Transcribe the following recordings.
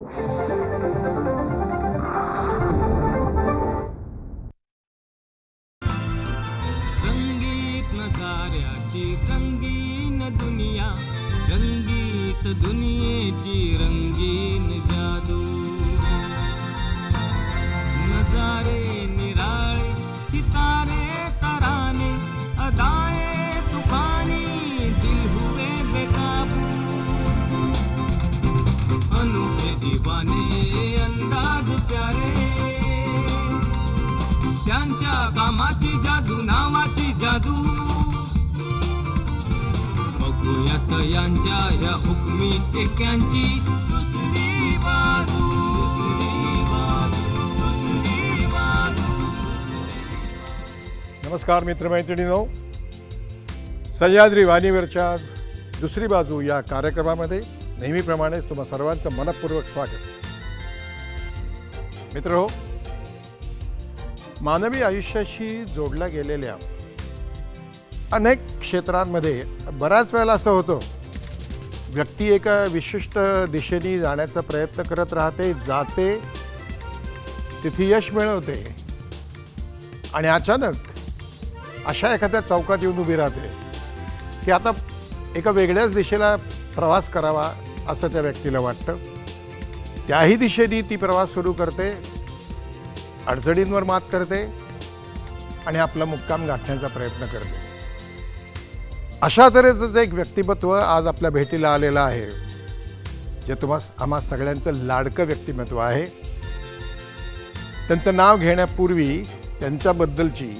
रंगीत नजाऱ्याची रंगीन दुनिया, रंगीत दुनियेची रंगीन जादू. नजारे निराळे सितारे तराने, अदाए तूफानी दिल हुए बेकाबू. अनोखे दीवाने अंदाज प्यारे, त्यांच्या कामाची जादू नावाची जादू. बघूयात यांच्या या हुकमी टेक्यांची दुसरी बाजू, दुसरी बाजू, दुसरी बाजू. नमस्कार मित्रमैत्रिणींनो, सह्याद्री वाणीवरच्या दुसरी बाजू या कार्यक्रमामध्ये नेहमीप्रमाणेच तुम्हा सर्वांचं मनपूर्वक स्वागत. मित्रहो, मानवी आयुष्याशी जोडल्या गेलेल्या अनेक क्षेत्रांमध्ये बऱ्याच वेळेला असं होतं, व्यक्ती एका विशिष्ट दिशेने जाण्याचा प्रयत्न करत राहते, जाते, तिथे यश मिळवते आणि अचानक अशा एखाद्या चौकात येऊन उभी राहते की आता एका वेगळ्याच दिशेला प्रवास करावा असं त्या व्यक्तीला वाटतं. त्याही दिशेने ती प्रवास सुरू करते, अडचणींवर मात करते आणि आपला मुक्काम गाठण्याचा प्रयत्न करते. अशा तऱ्हेचंच एक व्यक्तिमत्व आज आपल्या भेटीला आलेलं आहे, जे आम्हा सगळ्यांचं लाडकं व्यक्तिमत्व आहे. त्यांचं नाव घेण्यापूर्वी त्यांच्याबद्दलची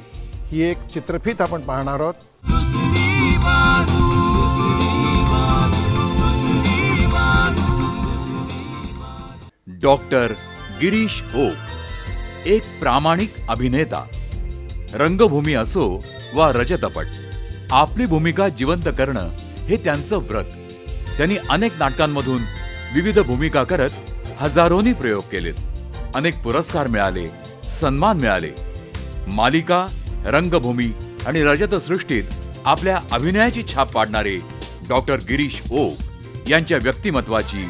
ही एक चित्रफीत आपण पाहणार आहोत. दुसरी बाजू, दुसरी बाजू, दुसरी बाजू, दुसरी बाजू. डॉक्टर गिरीश ओक, एक प्रामाणिक अभिनेता. रंगभूमी असो वा रजतपट, आपली भूमिका जिवंत करणं हे त्यांचं व्रत. त्यांनी अनेक नाटकांमधून विविध भूमिका करत हजारोनी प्रयोग केलेत. अनेक पुरस्कार मिळाले, सन्मान मिळाले. मालिका, रंगभूमी आणि रजतसृष्टीत आपल्या अभिनयाची छाप पाडणारे डॉक्टर गिरीश ओक यांच्या व्यक्तिमत्वाची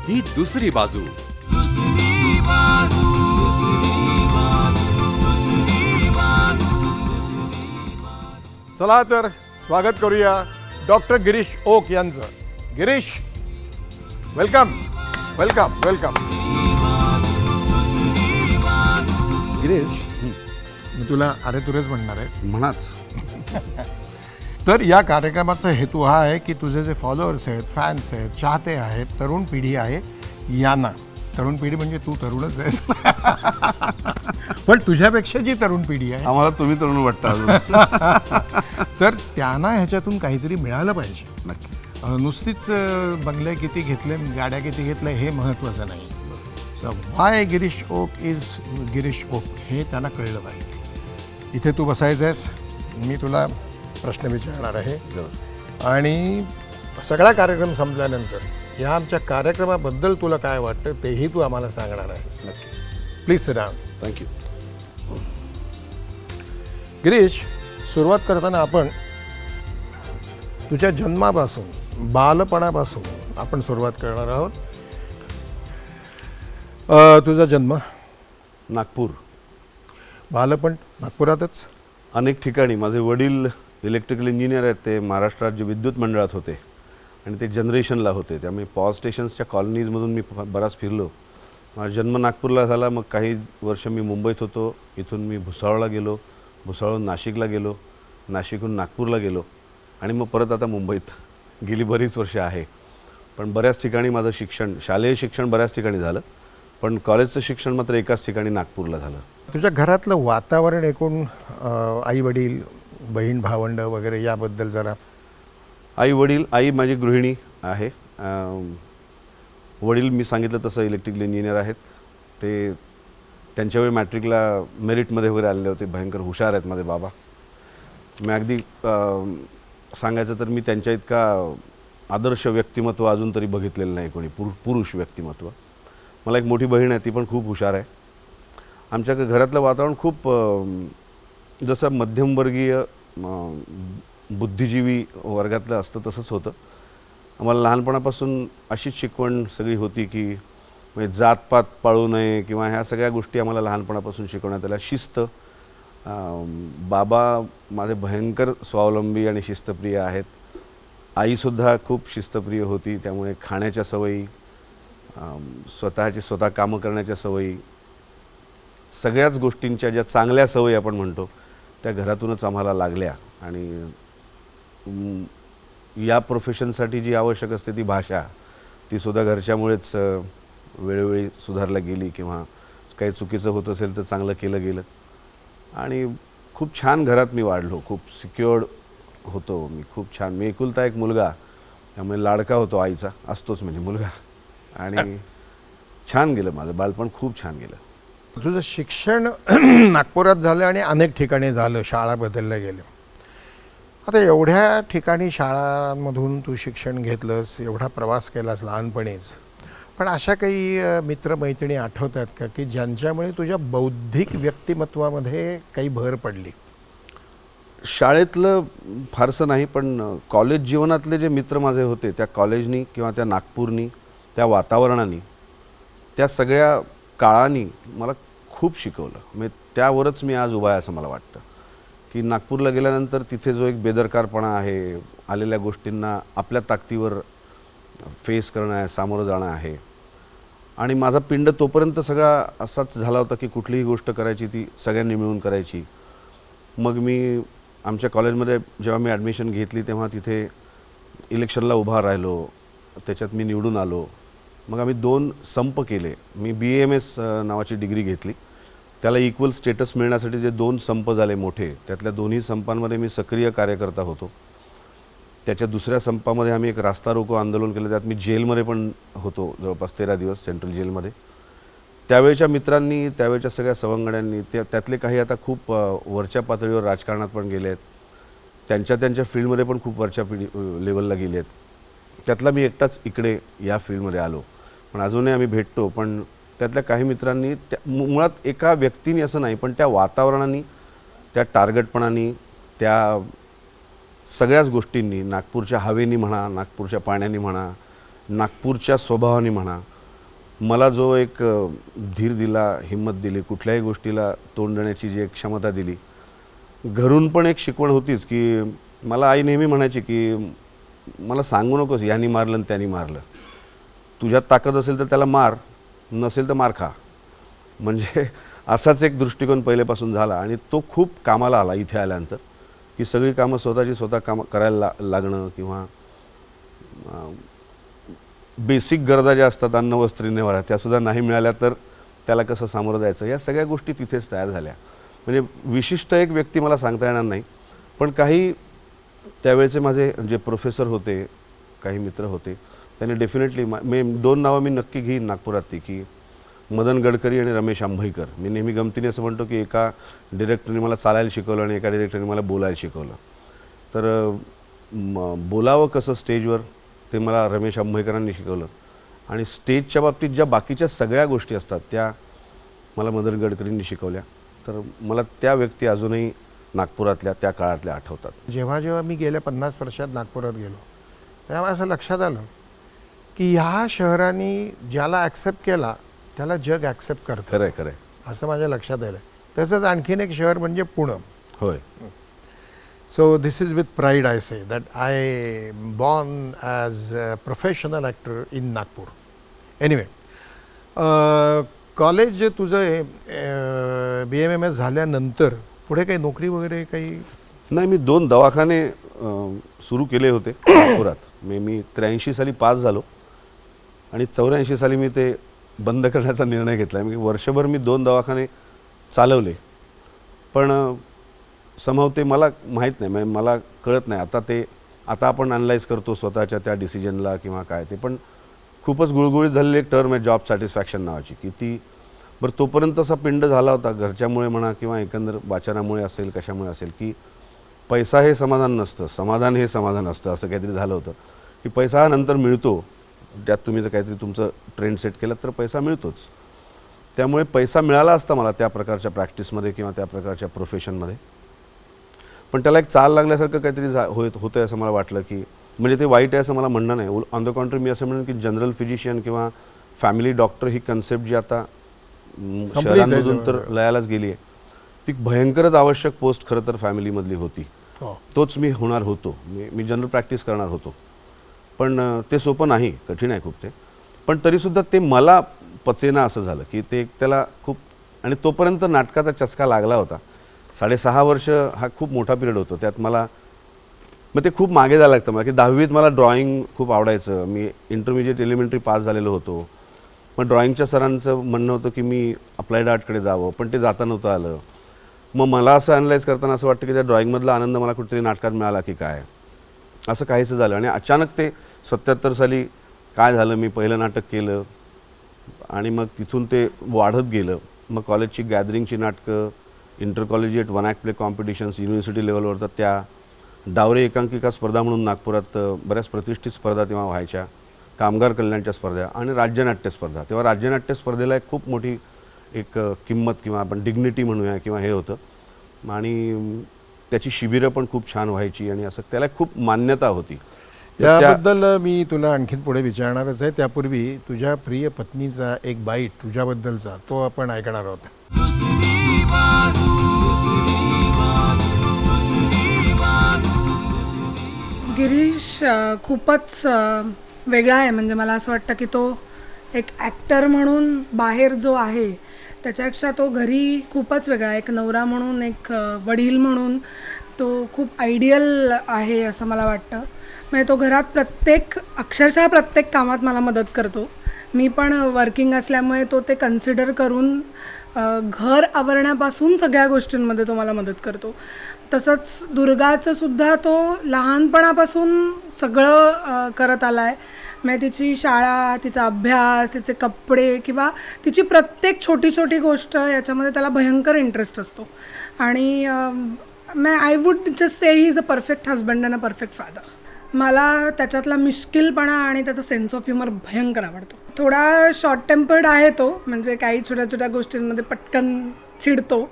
ही दुसरी बाजू. दुसरी बाजू, दुसरी बाजू, दुसरी बाजू, दुसरी बाजू. चला तर स्वागत करूया डॉक्टर गिरीश ओक यांचं. Girish, welcome welcome welcome. Girish, मी तुला अरे तुरेच म्हणणार आहे. म्हणाच. तर या कार्यक्रमाचा हेतू हा आहे की तुझे जे फॉलोअर्स आहेत, फॅन्स आहेत, चाहते आहेत, तरुण पिढी आहे, यांना, तरुण पिढी म्हणजे तू तरुणच आहेस पण तुझ्यापेक्षा जी तरुण पिढी आहे, आम्हाला तुम्ही तरुण वाटता, तर त्यांना ह्याच्यातून काहीतरी मिळालं पाहिजे. नक्की. नुसतीच बंगले किती घेतले, गाड्या किती घेतल्या हे महत्त्वाचं नाही. So why Girish Oak is Girish Oak हे त्यांना कळलं पाहिजे. इथे तू बसायचं आहेस, मी तुला प्रश्न विचारणार आहे आणि सगळा कार्यक्रम संपल्यानंतर या आमच्या कार्यक्रमाबद्दल तुला काय वाटतं तेही तू आम्हाला सांगणार आहेस. नक्की. Please sit down. Thank you. Girish, सुरुवात करताना आपण तुझ्या जन्मापासून, बालपणापासून आपण सुरुवात करणार आहोत. तुझा जन्म, नागपूर. बालपण नागपुरातच. अनेक ठिकाणी. माझे वडील इलेक्ट्रिकल इंजिनियर आहेत. ते महाराष्ट्र राज्य विद्युत मंडळात होते आणि ते जनरेशनला होते, त्यामुळे पॉवर स्टेशन्सच्या कॉलनीजमधून मी बराच फिरलो. माझा जन्म नागपूरला झाला. मग काही वर्ष मी मुंबईत होतो. इथून मी भुसावळला गेलो, भुसावळहून नाशिकला गेलो, नाशिकहून नागपूरला गेलो आणि मग परत आता मुंबईत गेली बरीच वर्ष आहे. पण बऱ्याच ठिकाणी माझं शिक्षण, शालेय शिक्षण बऱ्याच ठिकाणी झालं, पण कॉलेजचं शिक्षण मात्र एकाच ठिकाणी नागपूरला झालं. तुझ्या घरातलं वातावरण एकूण, आई वडील, बहीण भावंड वगैरे याबद्दल जरा. आई वडील, आई माझी गृहिणी आहे. वडील मी सांगितलं तसं इलेक्ट्रिकल इंजिनियर आहेत. ते त्यांच्या वेळी मॅट्रिकला मेरिटमध्ये वगैरे आलेले होते. भयंकर हुशार आहेत माझे बाबा. मी अगदी सांगायचं तर मी त्यांच्या इतका आदर्श व्यक्तिमत्व अजून तरी बघितलेलं नाही कोणी, पुरुष व्यक्तिमत्व. मला एक मोठी बहीण आहे, ती पण खूप हुशार आहे. आमच्या घरातलं वातावरण खूप जसं मध्यमवर्गीय बुद्धिजीवी वर्गातलं असतं तसंच होतं. आम्हाला लहानपणापासून अशीच शिकवण सगळी होती की म्हणजे जातपात पाळू नये किंवा ह्या सगळ्या गोष्टी आम्हाला लहानपणापासून शिकवण्यात आल्या. शिस्त, बाबा माझे भयंकर स्वावलंबी आणि शिस्तप्रिय आहेत. आईसुद्धा खूप शिस्तप्रिय होती, त्यामुळे खाण्याच्या सवयी, स्वतः कामं करण्याच्या सवयी, सगळ्याच गोष्टींच्या ज्या चांगल्या सवयी आपण म्हणतो त्या घरातूनच आम्हाला लागल्या. आणि या प्रोफेशनसाठी जी आवश्यक असते ती भाषा, ती सुद्धा घरच्यामुळेच वेळोवेळी सुधारला गेली किंवा काही चुकीचं होत असेल तर चांगलं केलं गेलं. आणि खूप छान घरात मी वाढलो, खूप सिक्युअर्ड होतो मी, खूप छान. मी एकुलता एक मुलगा, त्यामुळे लाडका होतो आईचा, असतोच म्हणजे मुलगा. आणि छान गेलं माझं बालपण, खूप छान गेलं. तुझं शिक्षण नागपुरात झालं आणि अनेक ठिकाणी झालं, शाळा बदलल्या गेल्या. आता एवढ्या ठिकाणी शाळांमधून तू शिक्षण घेतलंस, एवढा प्रवास केलास लहानपणीच, पण अशा काही मित्रमैत्रिणी आठवतात का की ज्यांच्यामुळे तुझ्या बौद्धिक व्यक्तिमत्वामध्ये काही भर पडली? शाळेतलं फारसं नाही, पण कॉलेज जीवनातले जे मित्र माझे होते त्या कॉलेजनी किंवा त्या नागपूरनी, त्या वातावरणाने, त्या सगळ्या काळानी मला खूप शिकवलं. म्हणजे त्यावरच मी आज उभा आहे असं मला वाटतं की नागपूरला गेल्यानंतर तिथे जो एक बेदरकारपणा आहे, आलेल्या गोष्टींना आपल्या ताकदीवर फेस करणं आहे, सामोरं जाणं आहे. आणि माझा पिंड तोपर्यंत सगळा असाच झाला होता की कुठलीही गोष्ट करायची ती सगळ्यांनी मिळून करायची. मग मी आमच्या कॉलेजमध्ये जेव्हा मी ॲडमिशन घेतली तेव्हा तिथे इलेक्शनला उभा राहिलो, त्याच्यात मी निवडून आलो. मग आम्ही 2 संप केले. मी BAMS नावाची डिग्री घेतली. त्याला इक्वल स्टेटस मिळण्यासाठी जे 2 संप झाले मोठे, त्यातल्या दोन्ही संपांमध्ये मी सक्रिय कार्यकर्ता होतो. त्याच्या दुसऱ्या संपामध्ये आम्ही एक रास्ता रोको आंदोलन केलं, त्यात मी जेलमध्ये पण होतो जवळपास 13 दिवस सेंट्रल जेलमध्ये. त्यावेळच्या मित्रांनी, त्यावेळच्या सगळ्या सवंगड्यांनी, त्यातले काही आता खूप वरच्या पातळीवर राजकारणात पण गेले आहेत, त्यांच्या फील्डमध्ये पण खूप वरच्या लेवलला गेले आहेत. त्यातला मी एकटाच इकडे या फील्डमध्ये आलो, पण अजूनही आम्ही भेटतो. पण त्यातल्या काही मित्रांनी, मुळात एका व्यक्तीने असं नाही, पण त्या वातावरणाने, त्या टार्गेटपणाने, त्या सगळ्याच गोष्टींनी, नागपूरच्या हवेनी म्हणा, नागपूरच्या पाण्याने म्हणा, नागपूरच्या स्वभावाने म्हणा, मला जो एक धीर दिला, हिंमत दिली, कुठल्याही गोष्टीला तोंड देण्याची जी एक क्षमता दिली. घरून पण एक शिकवण होतीच की मला आई नेहमी म्हणायची की मला सांगू नकोस यानी मारलं आणि त्यानी मारलं, तुझ्यात ताकद असेल तर त्याला मार, नसेल तर मार खा. म्हणजे असाच एक दृष्टिकोन पहिल्यापासून झाला. आणि तो खूप कामाला आला इथे आल्यानंतर, की सगळी कामं स्वतः कामं करायला लागणं किंवा बेसिक गरजा ज्या असतात, अन्न वस्त्र निवारा, त्यासुद्धा नाही मिळाल्या तर त्याला कसं सामोरं जायचं, या सगळ्या गोष्टी तिथेच तयार झाल्या. म्हणजे विशिष्ट एक व्यक्ती मला सांगता येणार नाही, पण काही त्यावेळेचे माझे जे प्रोफेसर होते, काही मित्र होते, त्यांनी डेफिनेटली 2 नावं मी नक्की घेईन नागपुरातली, की मदन गडकरी आणि रमेश आंभईकर. मी नेहमी गमतीने असं म्हणतो की एका डिरेक्टरने मला चालायला शिकवलं आणि एका डिरेक्टरने मला बोलायला शिकवलं. तर बोलावं कसं स्टेजवर ते मला रमेश आंभईकरांनी शिकवलं. आणि स्टेजच्या बाबतीत ज्या बाकीच्या सगळ्या गोष्टी असतात त्या मला मदन गडकरींनी शिकवल्या. तर मला त्या व्यक्ती अजूनही नागपुरातल्या त्या काळातल्या आठवतात. जेव्हा जेव्हा मी गेल्या 50 वर्षात नागपुरात गेलो तेव्हा असं लक्षात आलं की ह्या शहराने ज्याला ॲक्सेप्ट केला त्याला जग ॲक्सेप्ट करतं. खरं आहे, खरं आहे. असं माझ्या लक्षात आलं. तसंच आणखीन एक शहर म्हणजे पुणे. होय. So this is with pride I say that I born as a professional actor in Nagpur. Anyway, college तुझं BMMS झाल्यानंतर पुढे काही नोकरी वगैरे काही? नाही, मी 2 दवाखाने सुरू केले होते नागपुरात. मी 83 साली पास झालो आणि 84 साली मी ते बंद करण्याचा निर्णय घेतला. मी वर्षभर 2 दवाखाने चालवले, पण समहाव ते मला माहीत नाही, मला कळत नाही. आता आपण अनलाईज करतो स्वतःच्या त्या डिसिजनला किंवा काय ते, पण खूपच गुळगुळीत झालेली एक टर्म आहे जॉब सॅटिस्फॅक्शन नावाची, की ती बरं तोपर्यंत असा पिंड झाला होता घरच्यामुळे म्हणा किंवा एकंदर वाचनामुळे असेल, कशामुळे असेल, की पैसा हे समाधान नसतं, समाधान हे समाधान असतं, असं काहीतरी झालं होतं. की पैसा हा नंतर मिळतो, त्यात तुम्ही जर काहीतरी तुमचं ट्रेंड सेट केलं तर पैसा मिळतोच. त्यामुळे पैसा मिळाला असता मला त्या प्रकारच्या प्रॅक्टिसमध्ये किंवा त्या प्रकारच्या प्रोफेशनमध्ये, पण त्याला एक चाल लागल्यासारखं काहीतरी होतं असं मला वाटलं. की म्हणजे ते वाईट आहे असं मला म्हणणं नाही, ऑन द कॉन्ट्री मी असं म्हणेन की जनरल फिजिशियन किंवा फॅमिली डॉक्टर ही कन्सेप्ट जी आता आहे शहरांमधून तर जवळ. लयालाच गेली आहे, ती भयंकरच आवश्यक पोस्ट खरं तर फॅमिलीमधली होती. हो. तोच मी होणार होतो, मी जनरल प्रॅक्टिस करणार होतो. पण ते सोपं नाही, कठीण आहे खूप ते. पण तरीसुद्धा ते मला पचेना असं झालं की ते त्याला खूप, आणि तोपर्यंत नाटकाचा चस्का लागला होता. 6.5 वर्ष हा खूप मोठा पिरियड होतो. त्यात मला मग ते खूप मागे जायला लागतं मला, की 10वीत मला ड्रॉइंग खूप आवडायचं. मी इंटरमिजिएट एलिमेंटरी पास झालेलो होतो. मग ड्रॉइंगच्या सरांचं म्हणणं होतं की मी अप्लाइड आर्टकडे जावं, पण ते जाता नव्हतं आलं. मग मला असं अनलाईज करताना असं वाटतं की त्या ड्रॉइंगमधला आनंद मला कुठेतरी नाटकात मिळाला की काय, असं काहीसं झालं. आणि अचानक ते 77 साली काय झालं, मी पहिलं नाटक केलं आणि मग तिथून ते वाढत गेलं. मग कॉलेजची गॅदरिंगची नाटकं, inter collegiate one act play competitions university लेवलवर, तर त्या डावरे एकांकिका स्पर्धा म्हणून नागपुरात बऱ्याच प्रतिष्ठित स्पर्धा तेव्हा व्हायच्या, कामगार कल्याणच्या स्पर्धा आणि राज्यनाट्य स्पर्धा. तेव्हा राज्यनाट्य स्पर्धेला एक खूप मोठी एक किंमत किंवा आपण डिग्निटी म्हणूया किंवा हे होतं, आणि त्याची शिबिरं पण खूप छान व्हायची आणि असं त्याला खूप मान्यता होती. तर याबद्दल मी तुला आणखीन पुढे विचारणारच आहे. त्यापूर्वी तुझ्या प्रिय पत्नीचा एक बाईट तुझ्याबद्दलचा तो आपण ऐकणार आहोत. दुसरी बाजू, दुसरी बाजू, दुसरी बाजू. गिरीश खूपच वेगळा आहे. म्हणजे मला असं वाटतं की तो एक ॲक्टर म्हणून बाहेर जो आहे त्याच्यापेक्षा तो घरी खूपच वेगळा आहे. एक नवरा म्हणून, एक वडील म्हणून तो खूप आयडियल आहे असं मला वाटतं. म्हणजे तो घरात अक्षरशः प्रत्येक कामात मला मदत करतो. मी पण वर्किंग असल्यामुळे तो ते कन्सिडर करून घर आवरण्यापासून सगळ्या गोष्टींमध्ये तो मला मदत करतो. तसंच दुर्गाचं सुद्धा तो लहानपणापासून सगळं करत आला आहे. म्हणजे तिची शाळा, तिचा अभ्यास, तिचे कपडे किंवा तिची प्रत्येक छोटी छोटी गोष्ट याच्यामध्ये त्याला भयंकर इंटरेस्ट असतो. आणि I would just say he is a perfect husband and a perfect father. मला त्याच्यातला मिश्किलपणा आणि त्याचा सेन्स ऑफ ह्युमर भयंकर आवडतो. थोडा शॉर्ट टेम्पर्ड आहे तो, म्हणजे काही छोट्या छोट्या गोष्टींमध्ये पटकन चिडतो.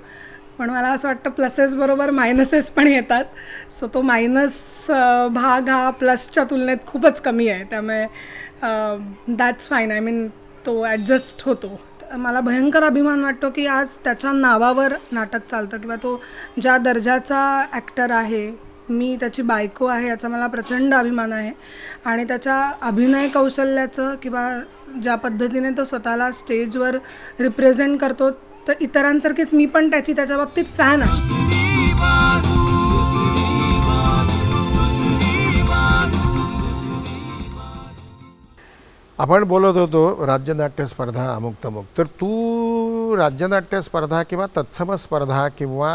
पण मला असं वाटतं प्लसेस बरोबर मायनसेस पण येतात. सो तो मायनस भाग हा प्लसच्या तुलनेत खूपच कमी आहे. त्यामुळे दॅट्स फाईन. आय मीन तो ॲडजस्ट होतो. मला भयंकर अभिमान वाटतो की आज त्याच्या नावावर नाटक चालतं किंवा तो ज्या दर्जाचा ॲक्टर आहे, मी त्याची बायको आहे याचा मला प्रचंड अभिमान आहे. आणि त्याच्या अभिनय कौशल्याचं किंवा ज्या पद्धतीने तो स्वतःला स्टेजवर रिप्रेझेंट करतो, तर इतरांसारखीच मी पण त्याच्या बाबतीत फॅन आहे. दुसरी बाजू, दुसरी बाजू, दुसरी बाजू. आपण बोलत होतो राज्यनाट्य स्पर्धा अमुक तमुक. तर तू राज्यनाट्य स्पर्धा किंवा तत्सम स्पर्धा किंवा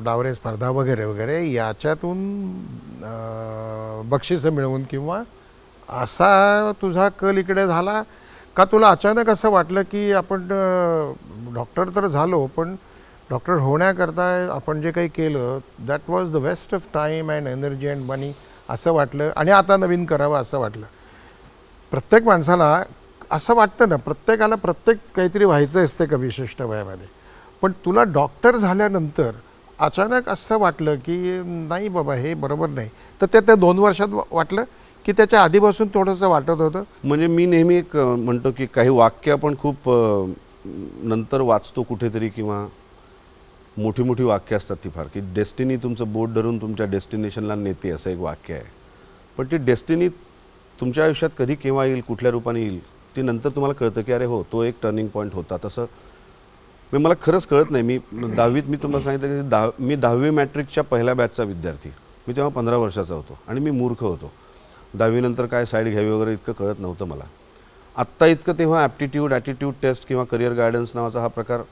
डावरे स्पर्धा वगैरे वगैरे याच्यातून बक्षिसं मिळवून किंवा असा तुझा कल इकडे झाला का? तुला अचानक असं वाटलं की आपण डॉक्टर तर झालो, पण डॉक्टर होण्याकरता आपण जे काही केलं that was the waste of time and energy and money असं वाटलं, आणि आता नवीन करावं असं वाटलं? प्रत्येक माणसाला असं वाटतं ना, प्रत्येकाला प्रत्येक काहीतरी व्हायचं असतं का विशिष्ट वयामध्ये. पण तुला डॉक्टर झाल्यानंतर अचानक असं वाटलं की नाही बाबा हे बरोबर नाही, तर त्या 2 वर्षात वाटलं की त्याच्या आधीपासून थोडंसं वाटत होतं? म्हणजे मी नेहमी एक म्हणतो की काही वाक्य आपण खूप नंतर वाचतो कुठेतरी, किंवा मोठी मोठी वाक्य असतात ती फार, की डेस्टिनी तुमचं बोट धरून तुमच्या डेस्टिनेशनला नेते, असं एक वाक्य आहे. पण ती डेस्टिनी तुमच्या आयुष्यात कधी केव्हा येईल, कुठल्या रूपाने येईल, ती नंतर तुम्हाला कळतं की अरे हो, तो एक टर्निंग पॉईंट होता. तसं मला खरंच कळत नाही. मी 10वीत मी तुम्हाला सांगितलं की मी 10वी मॅट्रिकच्या पहिल्या बॅचचा विद्यार्थी. मी तेव्हा 15 वर्षाचा होतो आणि मी मूर्ख होतो. 10वीनंतर काय साईड घ्यावी वगैरे इतकं कळत नव्हतं मला. आत्ता इतकं तेव्हा ॲप्टिट्यूड टेस्ट किंवा करिअर गायडन्स नावाचा हा प्रकार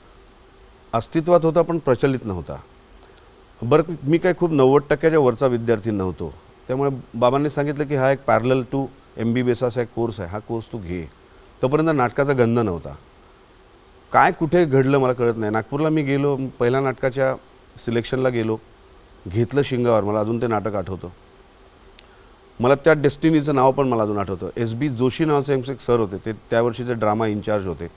अस्तित्वात होता, पण प्रचलित नव्हता. बरं, मी काय खूप 90% वरचा विद्यार्थी नव्हतो. त्यामुळे बाबांनी सांगितलं की हा एक पॅरलल टू MBBS असा एक कोर्स आहे, हा कोर्स तू घे. तोपर्यंत नाटकाचा गंध नव्हता. काय कुठे घडलं मला कळत नाही. नागपूरला मी गेलो, पहिल्या नाटकाच्या सिलेक्शनला गेलो, घेतलं शिंगावर. मला अजून ते नाटक आठवतं. मला त्या डेस्टिनीचं नाव पण मला अजून आठवतं. SB जोशी नावाचे एक सर होते, ते त्या वर्षीचे ड्रामा इन्चार्ज होते.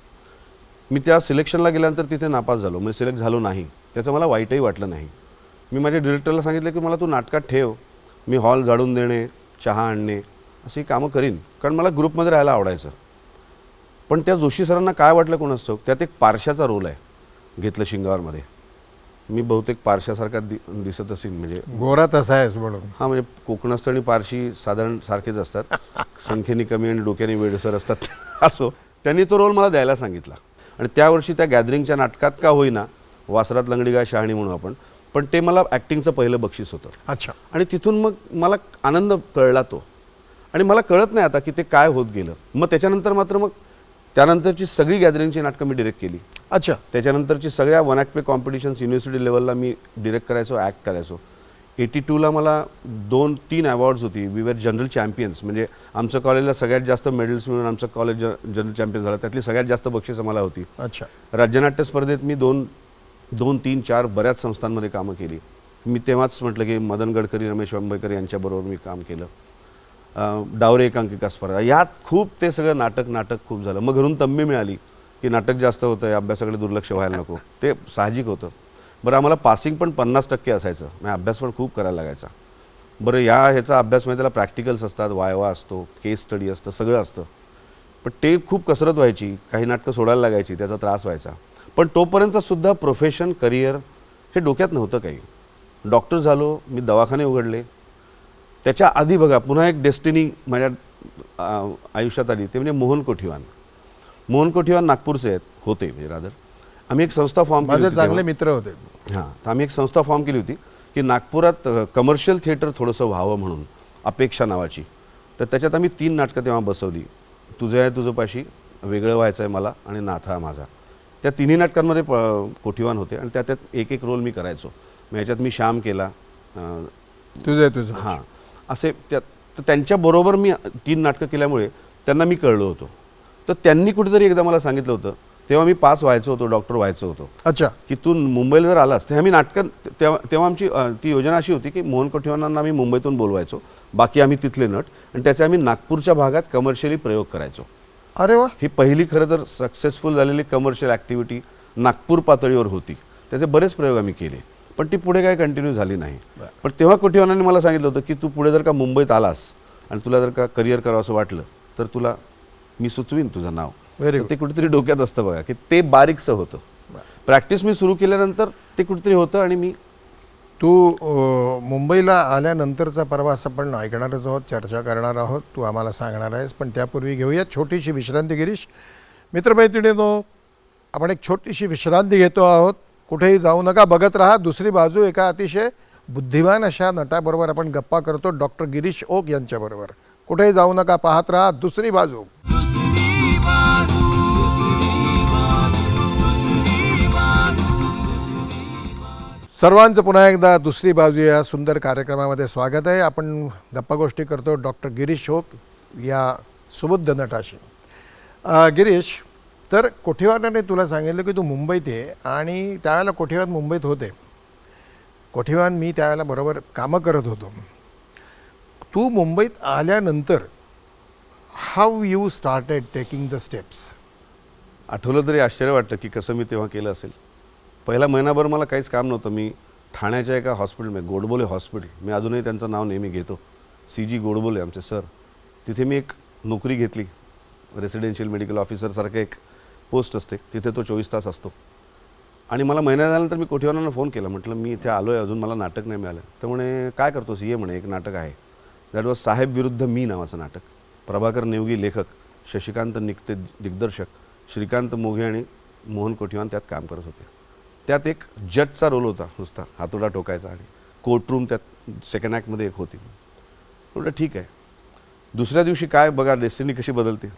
मी त्या सिलेक्शनला गेल्यानंतर तिथे नापास झालो, म्हणजे सिलेक्ट झालो नाही. त्याचं मला वाईटही वाटलं नाही. मी माझ्या डिरेक्टरला सांगितलं की मला तू नाटकात ठेव, मी हॉल झाडून देणे, चहा आणणे अशी कामं करीन, कारण मला ग्रुपमध्ये राहायला आवडायचं. पण त्या जोशी सरांना काय वाटलं कोण असतं, त्यात एक पारशाचा रोल आहे घेतलं शिंगावरमध्ये. मी बहुतेक पारशासारखा दिसत असेल, म्हणजे गोरा तसा आहेस म्हणून. हां, म्हणजे कोकणस्थ आणि पारशी साधारण सारखेच असतात, संख्येने कमी आणि डोक्याने वेडसर असतात. असो, त्यांनी तो रोल मला द्यायला सांगितला आणि त्या वर्षी त्या गॅदरिंगच्या नाटकात का होईना, वासरात लंगडी गाय शहाणी म्हणू आपण, पण ते मला ॲक्टिंगचं पहिलं बक्षीस होतं. अच्छा. आणि तिथून मग मला आनंद कळला तो, आणि मला कळत नाही आता की ते काय होत गेलं. मग त्याच्यानंतर मात्र मग त्यानंतरची सगळी गॅदरिंगची नाटकं मी डिरेक्ट केली. अच्छा. त्याच्यानंतरची सगळ्या one act play competitions university लेवलला मी डिरेक्ट करायचो, ॲक्ट करायचो. 82ला मला 2-3 अवॉर्ड्स होती. वी वर जनरल चॅम्पियन्स, म्हणजे आमचं कॉलेजला सगळ्यात जास्त मेडल्स मिळून आमचं कॉलेज जनरल चॅम्पियन झालं. त्यातली सगळ्यात जास्त बक्षीस मला होती. अच्छा. राज्यनाट्य स्पर्धेत मी 2-3-4 बऱ्याच संस्थांमध्ये कामं केली. मी तेव्हाच म्हटलं की मदन गडकरी, रमेश अंबेकर यांच्याबरोबर मी काम केलं. डावरे एकांकिका स्पर्धा, यात खूप ते सगळं नाटक खूप झालं. मग घरून तंबी मिळाली की नाटक जास्त होतं आहे, अभ्यासाकडे दुर्लक्ष व्हायला नको. ते साहजिक होतं. बरं, आम्हाला पासिंग पण 50% असायचं, म्हणजे अभ्यास पण खूप करायला लागायचा. बरं, ह्याचा अभ्यास म्हणजे त्याला प्रॅक्टिकल्स असतात, वायवा असतो, केस स्टडी असतं, सगळं असतं. पण ते खूप कसरत व्हायची, काही नाटकं सोडायला लागायची, त्याचा त्रास व्हायचा. पण तोपर्यंतसुद्धा प्रोफेशन, करिअर हे डोक्यात नव्हतं काही. डॉक्टर झालो, मी दवाखाने उघडले. त्याच्या आधी बघा, पुन्हा एक डेस्टिनी माझ्या आयुष्यात आली, ते म्हणजे मोहन कोठीवान. मोहन कोठीवान नागपूरचे होते, म्हणजे रादर. आम्ही एक संस्था फॉर्म केली माझे होती चांगले तेव्हा. मित्र होते. हां, तर आम्ही एक संस्था फॉर्म केली होती की नागपुरात कमर्शियल थिएटर थोडंसं व्हावं म्हणून, अपेक्षा नावाची. तर त्याच्यात आम्ही 3 नाटकं तेव्हा बसवली. तुझं आहे तुझं पाशी, वेगळं व्हायचं आहे मला, आणि नाथा माझा. त्या तिन्ही नाटकांमध्ये कोठीवान होते आणि त्यात एक रोल मी करायचो. मग ह्याच्यात मी श्याम केला, तुझं हां, असे तर त्यांच्याबरोबर मी 3 नाटकं केल्यामुळे त्यांना मी कळलो होतो. तर त्यांनी कुठेतरी एकदा मला सांगितलं होतं, तेव्हा मी पास व्हायचो होतो, डॉक्टर व्हायचो होतो. अच्छा. की तू मुंबईला जर आलास, तेव्हा मी नाटकं तेव्हा आमची ती योजना अशी होती की मोहन कोठीवानांना आम्ही मुंबईतून बोलवायचो, बाकी आम्ही तिथले नट, आणि त्याचे आम्ही नागपूरच्या भागात कमर्शियली प्रयोग करायचो. अरे वा. ही पहिली खरं तर सक्सेसफुल झालेली कमर्शियल ॲक्टिव्हिटी नागपूर पातळीवर होती. त्याचे बरेच प्रयोग आम्ही केले, पण ती पुढे काही कंटिन्यू झाली नाही. पण तेव्हा कोठीवानांनी मला सांगितलं होतं की तू पुढे जर का मुंबईत आलास आणि तुला जर का करिअर करावं असं वाटलं तर तुला मी सुचवीन तुझं नाव. व्हेरी ते कुठेतरी डोक्यात असतं बघा, की ते बारीकसं होतं. प्रॅक्टिस मी सुरू केल्यानंतर ते कुठेतरी होतं. आणि मी तू मुंबईला आल्यानंतरचा प्रवास आपण ऐकणारच आहोत, चर्चा करणार आहोत, तू आम्हाला सांगणार आहेस. पण त्यापूर्वी घेऊया छोटीशी विश्रांती. गिरीश, मित्रमैत्रिणींनो, आपण एक छोटीशी विश्रांती घेतो आहोत. कुठेही जाऊ नका, बघत राहा दुसरी बाजू. एका अतिशय बुद्धिमान अशा नटाबरोबर आपण गप्पा करतो, डॉक्टर गिरीश ओक यांच्याबरोबर. कुठेही जाऊ नका, पाहत राहा दुसरी बाजू. दुसरी बाजू, दुसरी बाजू, दुसरी बाजू. सर्वांचं पुन्हा एकदा दुसरी बाजू या सुंदर कार्यक्रमामध्ये स्वागत आहे. आपण गप्पा गोष्टी करतो डॉक्टर गिरीश ओक या सुबुद्ध नटाशी. गिरीश, तर कोठीवानाने तुला सांगितलं की तू मुंबईत आहे, आणि त्यावेळेला कोठीवान मुंबईत होते. कोठीवान मी त्यावेळेला बरोबर कामं करत होतो. तू मुंबईत आल्यानंतर how you started taking the steps? आठवलं तरी आश्चर्य वाटतं की कसं मी तेव्हा केलं असेल. पहिला महिनाभर मला काहीच काम नव्हतं. मी ठाण्याच्या एका हॉस्पिटलमध्ये, गोडबोले हॉस्पिटल, मी अजूनही त्यांचं नाव नेहमी घेतो, CG गोडबोले आमचे सर, तिथे मी एक नोकरी घेतली. रेसिडेन्शियल मेडिकल ऑफिसरसारखं एक पोस्ट असते तिथे, तो 24 तास असतो. आणि मला महिन्यात झाल्यानंतर मी कोठीवानांना फोन केला, म्हटलं मी इथे आलो आहे, अजून मला नाटक नाही मिळालं. तर म्हणे काय करतोस? ये म्हणे, एक नाटक आहे. दॅट वॉज साहेब विरुद्ध मी नावाचं नाटक. प्रभाकर नेवगी लेखक, शशिकांत निकते दिग्दर्शक, श्रीकांत मोघे आणि मोहन कोठीवान त्यात काम करत होते. त्यात एक जजचा रोल होता, नुसता हातोडा ठोकायचा, आणि कोर्टरूम त्यात सेकंड ॲक्टमध्ये एक होती. म्हटलं ठीक आहे. दुसऱ्या दिवशी काय बघा डेस्टिनी कशी बदलते.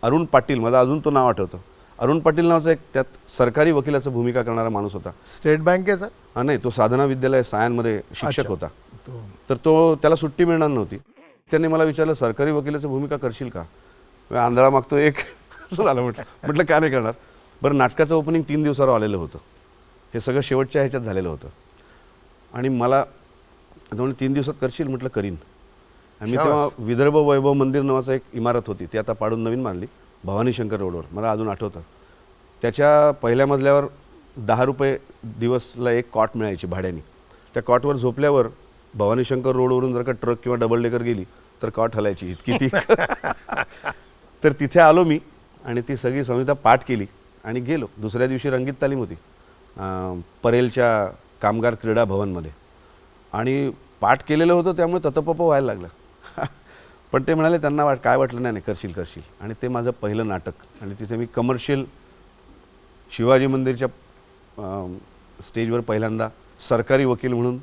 अरुण पाटील, मला अजून तो नाव आठवतं, अरुण पाटील नावाचा एक त्यात सरकारी वकिलाचं भूमिका करणारा माणूस होता. स्टेट बँकेचा? नाही, तो साधना विद्यालय सायनमध्ये शिक्षक अच्छा. होता. तर तो त्याला सुट्टी मिळणार नव्हती. त्याने मला विचारलं, सरकारी वकिलाचं भूमिका करशील का? आंधळा मागतो एक. असं झालं. म्हटलं काय नाही करणार. बरं, नाटकाचं ओपनिंग 3 दिवसावर आलेलं होतं. हे सगळं शेवटच्या ह्याच्यात झालेलं होतं. आणि मला 3 दिवसात करशील? म्हटलं करीन. आणि मी तेव्हा विदर्भ वैभव मंदिर नावाचं एक इमारत होती, ती आता पाडून नवीन बांधली, भवानी शंकर रोडवर, मला अजून आठवतं. त्याच्या पहिल्या मजल्यावर 10 रुपये दिवसला एक कॉट मिळायची भाड्याने. त्या कॉटवर झोपल्यावर भवानी शंकर रोडवरून जर का ट्रक किंवा डबल डेकर गेली तर कॉट हलायची, इतकी ती. तर तिथे आलो मी आणि ती सगळी संहिता पाठ केली आणि गेलो. दुसऱ्या दिवशी रंगीत तालीम होती परेलच्या कामगार क्रीडा भवनमध्ये आणि पाठ केलेलं होतं, त्यामुळे ततपप व्हायला लागलं. पण ते म्हणाले त्यांना काय वाटलं नाही, करशील करशील. आणि ते माझं पहिलं नाटक. आणि तिथे मी कमर्शियल शिवाजी मंदिरच्या स्टेजवर पहिल्यांदा सरकारी वकील म्हणून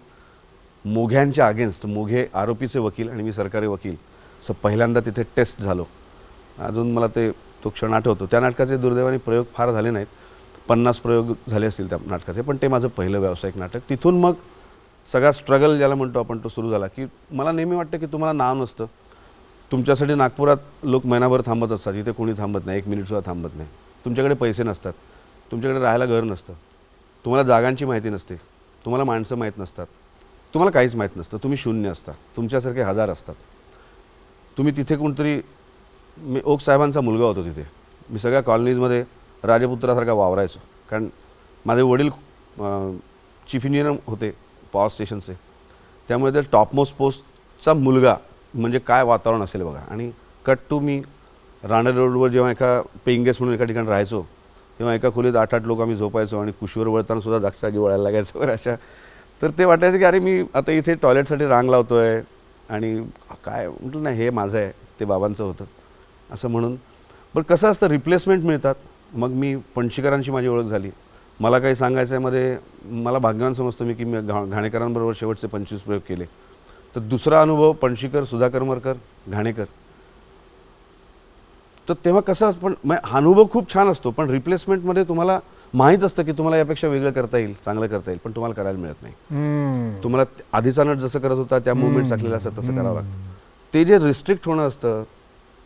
मोघ्यांच्या अगेन्स्ट, मोघे आरोपीचे वकील आणि मी सरकारी वकील असं पहिल्यांदा तिथे टेस्ट झालो. अजून मला तो क्षण आठवतो. त्या नाटकाचे दुर्दैवाने प्रयोग फार झाले नाहीत, 50 प्रयोग झाले असतील त्या नाटकाचे, पण ते माझं पहिलं व्यावसायिक नाटक. तिथून मग सगळा स्ट्रगल ज्याला म्हणतो आपण तो सुरू झाला. की मला नेहमी वाटतं की तुम्हाला नाव नसतं, तुमच्यासाठी नागपुरात लोक महिनाभर थांबत असतात, इथे कोणी थांबत नाही, 1 मिनिटसुद्धा थांबत नाही. तुमच्याकडे पैसे नसतात, तुमच्याकडे राहायला घर नसतं, तुम्हाला जागांची माहिती नसते, तुम्हाला माणसं माहीत नसतात, तुम्हाला काहीच माहीत नसतं, तुम्ही शून्य असता, तुमच्यासारखे हजार असतात. तुम्ही तिथे कोणतरी, मी ओक साहेबांचा मुलगा होतो तिथे, मी सगळ्या कॉलनीजमध्ये राजपुत्रासारखा वावरायचो. कारण माझे वडील चीफ इंजिनियर होते पॉवर स्टेशनचे, त्यामुळे त्या टॉपमोस्ट पोस्टचा मुलगा म्हणजे काय वातावरण असेल बघा. आणि कट टू मी राणा रोडवर जेव्हा एका पेईंग गेस्ट म्हणून एका ठिकाणी राहायचो, तेव्हा एका खोलीत 8-8 लोक आम्ही झोपायचो आणि कुशीवर वळताना सुद्धा जागी वळायला लागायचं वगैरे अशा. तर ते वाटायचं की अरे मी आता इथे टॉयलेटसाठी रांग लावतो आहे आणि काय म्हटलं नाही, हे माझं आहे, ते बाबांचं होतं असं म्हणून. बरं कसं असतं, रिप्लेसमेंट मिळतात. मग मी पणशीकरांची माझी ओळख झाली. मला काही सांगायचं आहे मध्ये मला भाग्यवान समजतो मी की मी घाणेकरांबरोबर शेवटचे 25 प्रयोग केले. तर दुसरा अनुभव पणशीकर, सुधाकर मरकर, घाणेकर. तर तेव्हा कसं पण हा अनुभव खूप छान असतो, पण रिप्लेसमेंटमध्ये तुम्हाला माहीत असतं की तुम्हाला यापेक्षा वेगळं करता येईल, चांगलं करता येईल, पण तुम्हाला करायला मिळत नाही. तुम्हाला आधीचा नट जसं करत होता त्या मुवमेंट्स आखलेल्या असतात तसं करावं लागतं. ते जे रिस्ट्रिक्ट होणं असतं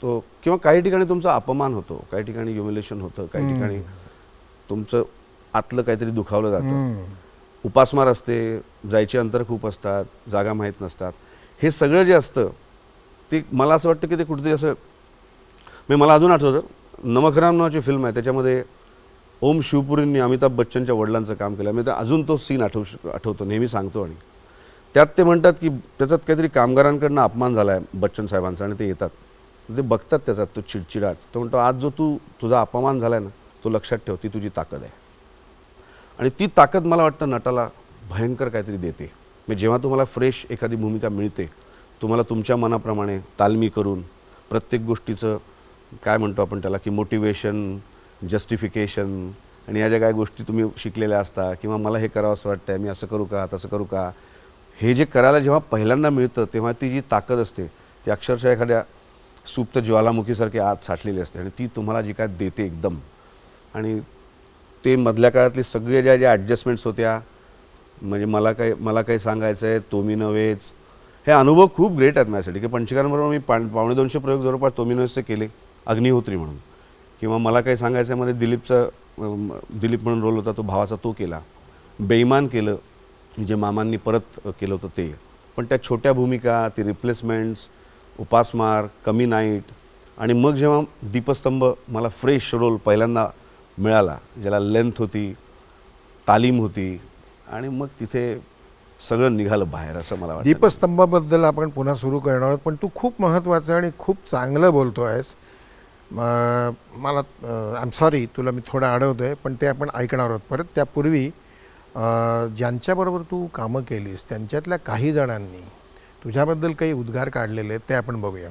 तो, किंवा काही ठिकाणी तुमचा अपमान होतो, काही ठिकाणी ह्युमिलेशन होतं, काही ठिकाणी तुमचं आतलं काहीतरी दुखावलं जातं, उपासमार असते, जायचे अंतर खूप असतात, जागा माहीत नसतात. हे सगळं जे असतं ते मला असं वाटतं की ते कुठेतरी असं, मला अजून आठवतं नमकराम नावाची फिल्म आहे, त्याच्यामध्ये ओम शिवपुरींनी अमिताभ बच्चनच्या वडिलांचं काम केलं. मी तर अजून तो सीन आठवतो, नेहमी सांगतो. आणि त्यात ते म्हणतात की त्याच्यात काहीतरी कामगारांकडनं अपमान झाला आहे बच्चन साहेबांचा आणि ते येतात, ते बघतात त्याच्यात तो चिडचिडाट. तो म्हणतो आज जो तुझा अपमान झाला आहे ना, तो लक्षात ठेव, ती तुझी ताकद आहे. आणि ती ताकद मला वाटतं नटाला भयंकर काहीतरी देते. जेव्हा तुम्हाला फ्रेश एखादी भूमिका मिळते, तुम्हाला तुमच्या मनाप्रमाणे तालमी करून प्रत्येक गोष्टीचं काय म्हणतो आपण त्याला की मोटिवेशन, जस्टिफिकेशन आणि या ज्या काही गोष्टी तुम्ही शिकलेल्या असता, किंवा मला हे करावं असं वाटतं आहे, मी असं करू का, तसं करू का, हे जे करायला जेव्हा पहिल्यांदा मिळतं तेव्हा ती जी ताकद असते ती अक्षरशः एखाद्या सुप्त ज्वालामुखीसारखी आत साठलेली असते आणि ती तुम्हाला जी काय देते एकदम. आणि ते मधल्या काळातली सगळे ज्या ॲडजस्टमेंट्स होत्या, म्हणजे मला काही सांगायचं आहे तो मी नव्हेच, हे अनुभव खूप ग्रेट आहेत माझ्यासाठी. की पणशीकरांबरोबर मी 250 प्रयोग जवळपास तो मी नव्हेचे केले, अग्निहोत्री म्हणून. किंवा मला काही सांगायचं मध्ये दिलीप म्हणून रोल होता, तो भावाचा तो केला. बेईमान केलं जे मामांनी परत केलं होतं ते. पण त्या छोट्या भूमिका, ती रिप्लेसमेंट्स, उपासमार, कमी नाईट, आणि मग जेव्हा दीपस्तंभ मला फ्रेश रोल पहिल्यांदा मिळाला, ज्याला लेंथ होती, तालीम होती, आणि मग तिथे सगळं निघालं बाहेर असं मला वाटतं. दीपस्तंभाबद्दल आपण पुन्हा सुरू करणार आहोत, पण तू खूप महत्त्वाचं आणि खूप चांगलं बोलतो आहेस. मला आय एम सॉरी तुला मी थोडं अडवतो आहे, पण ते आपण ऐकणार आहोत परत. त्यापूर्वी ज्यांच्याबरोबर तू कामं केलीस त्यांच्यातल्या काही जणांनी तुझ्याबद्दल काही उद्गार काढलेले आहेत, ते आपण बघूया.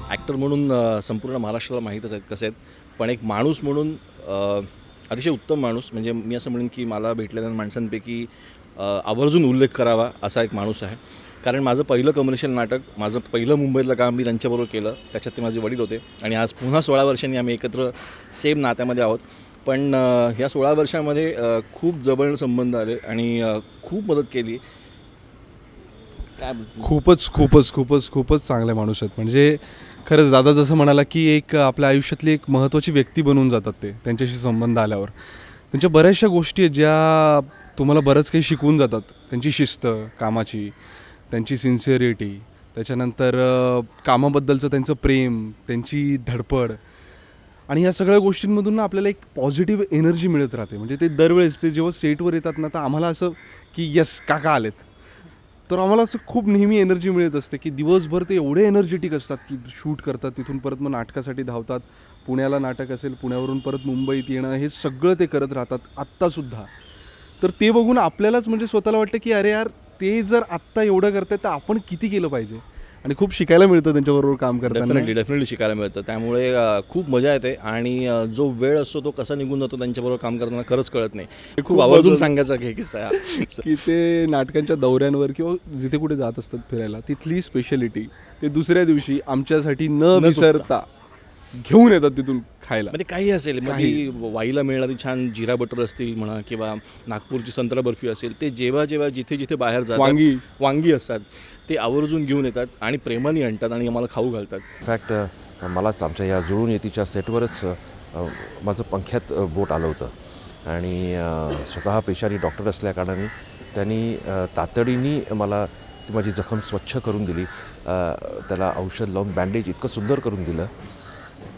ॲक्टर म्हणून संपूर्ण महाराष्ट्राला माहीतच आहेत कसे आहेत, पण एक माणूस म्हणून अतिशय उत्तम माणूस. म्हणजे मी असं म्हणेन की मला भेटलेल्या माणसांपैकी आवर्जून उल्लेख करावा असा एक माणूस आहे. कारण माझं पहिलं कमर्शियल नाटक, माझं पहिलं मुंबईतलं काम मी त्यांच्याबरोबर केलं, त्याच्यात ते माझे वडील होते. आणि आज पुन्हा 16 वर्षांनी आम्ही एकत्र सेम नात्यामध्ये आहोत. पण ह्या 16 वर्षामध्ये खूप जवळ संबंध आले आणि खूप मदत केली. काय खूपच चांगले माणूस आहेत. म्हणजे खरंच दादा जसं म्हणाला की एक आपल्या आयुष्यातली एक महत्त्वाची व्यक्ती बनून जातात ते त्यांच्याशी संबंध आल्यावर. त्यांच्या बऱ्याचशा गोष्टी आहेत ज्या तुम्हाला बरंच काही शिकवून जातात. त्यांची शिस्त कामाची, त्यांची सिन्सिअरिटी, त्याच्यानंतर कामाबद्दलचं त्यांचं प्रेम, त्यांची धडपड, आणि या सगळ्या गोष्टींमधून ना आपल्याला एक पॉझिटिव्ह एनर्जी मिळत राहते. म्हणजे ते दरवेळेस ते जेव्हा सेटवर येतात ना, तर आम्हाला असं की यस काका आलेत, तर आम्हाला असं खूप नेहमी एनर्जी मिळत असते की दिवसभर ते एवढे एनर्जेटिक असतात की शूट करतात, तिथून परत मग नाटकासाठी धावतात. पुण्याला नाटक असेल, पुण्यावरून परत मुंबईत येणं, हे सगळं ते करत राहतात आत्तासुद्धा. तर ते बघून आपल्यालाच म्हणजे स्वतःला वाटतं की अरे यार, ते जर आत्ता एवढं करतात तर आपण किती केलं पाहिजे. आणि खूप शिकायला मिळतं त्यांच्याबरोबर काम करताना. डेफिनेटली शिकायला मिळतं. त्यामुळे खूप मजा येते आणि जो वेळ असतो तो कसा निघून जातो त्यांच्याबरोबर काम करताना खरंच कळत नाही. खूप आवर्जून सांगायचा की किस्सा आहे हा. की ते नाटकांच्या दौऱ्यांवर किंवा जिथे कुठे जात असतात फिरायला, तिथली स्पेशालिटी ते दुसऱ्या दिवशी आमच्यासाठी न विसरता घेऊन येतात तिथून खायला. म्हणजे काही असेल, मग ती वाईला मिळणारी छान जिरा बटर असतील म्हणा किंवा नागपूरची संत्रा बर्फी असेल, ते जेव्हा जिथे जिथे बाहेर जातात वांगी असतात ते आवर्जून घेऊन येतात आणि प्रेमाने आणतात आणि आम्हाला खाऊ घालतात. इनफॅक्ट मलाच आमच्या या जुळून येतीच्या सेटवरच माझं पंख्यात बोट आलं होतं आणि स्वतः पेशाने डॉक्टर असल्याकारणाने त्यांनी तातडीने मला ती माझी जखम स्वच्छ करून दिली. त्याला औषध लावून बँडेज इतकं सुंदर करून दिलं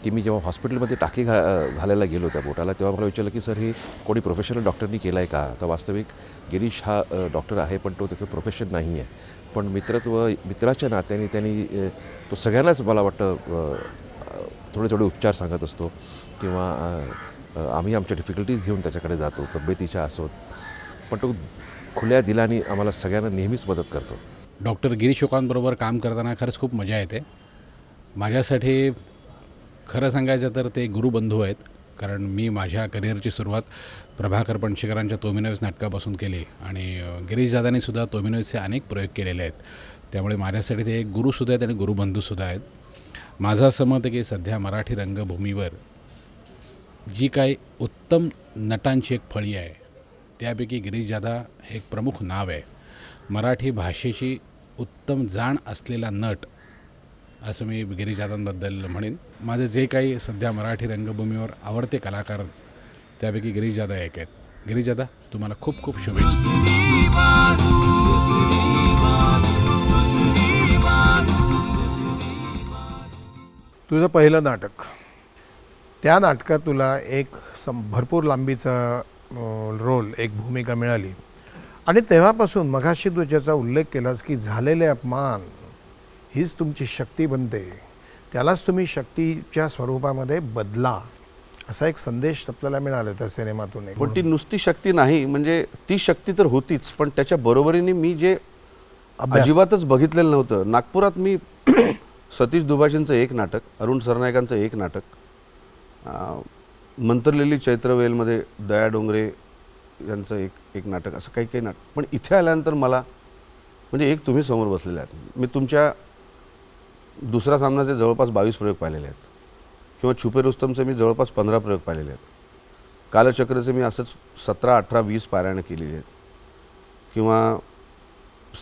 की मी जेव्हा हॉस्पिटलमध्ये टाकी घालायला गेलो त्या बोटाला, तेव्हा मला विचारलं की सर हे कोणी प्रोफेशनल डॉक्टरनी केलं आहे का. तर वास्तविक गिरीश हा डॉक्टर आहे, पण तो त्याचं प्रोफेशन नाही आहे. पण मित्राच्या नात्याने त्यांनी तो सगळ्यांनाच मला वाटतं थोडे उपचार सांगत असतो किंवा आम्ही आमच्या डिफिकल्टीज घेऊन त्याच्याकडे जातो, तब्येतीच्या असोत, पण तो खुल्या दिलाने आम्हाला सगळ्यांना नेहमीच मदत करतो. डॉक्टर गिरीश ओकांबरोबर काम करताना खरंच खूप मजा येते. माझ्यासाठी खरं सांगायचं तर ते गुरुबंधू आहेत. कारण मी माझ्या करिअरची सुरुवात प्रभाकर पणशीकरांच्या तोमिनोज नाटकापासून केली आणि गिरीश दादांनी सुद्धा तोमिनोजचे अनेक प्रयोग केलेले आहेत. त्यामुळे माझ्यासाठी ते एक गुरुसुद्धा आहेत आणि गुरुबंधूसुद्धा आहेत. माझं असं मत आहे की सध्या मराठी रंगभूमीवर जी काही उत्तम नटांची एक फळी आहे त्यापैकी गिरीश दादा हे एक प्रमुख नाव आहे. मराठी भाषेची उत्तम जाण असलेला नट असं मी गिरीश दादांबद्दल म्हणेन. माझे जे काही सध्या मराठी रंगभूमीवर आवडते कलाकार त्यापैकी गिरीश दादा एक आहेत. गिरीश दादा, तुम्हाला खूप खूप शुभेच्छा. तुझं पहिलं नाटक, त्या नाटकात तुला एक भरपूर लांबीचा रोल, एक भूमिका मिळाली आणि तेव्हापासून मघाशी तू ज्याचा उल्लेख केलास की झालेले अपमान हीच तुमची शक्ती बनते, त्यालाच तुम्ही शक्तीच्या स्वरूपामध्ये बदला, असा एक संदेश आपल्याला मिळाला त्या सिनेमातून. पण ती नुसती शक्ती नाही, म्हणजे ती शक्ती तर होतीच, पण त्याच्या बरोबरीने मी जे अजिबातच बघितलेलं नव्हतं. नागपुरात मी सतीश दुभाषींचं एक नाटक, अरुण सरनाईकांचं एक नाटक, मंत्रलेली चैत्रवेलमध्ये दया डोंगरे यांचं एक नाटक, असं काही नाटक. पण इथे आल्यानंतर मला म्हणजे एक तुम्ही समोर बसलेले आहात, मी तुमच्या दुसरा सामनाचे जवळपास 22 प्रयोग पाहिलेले आहेत किंवा छुपे रुस्तमचे मी जवळपास 15 प्रयोग पाहिलेले आहेत. कालचक्रचे मी असंच 17, 18, 20 पारायणं केलेली आहेत किंवा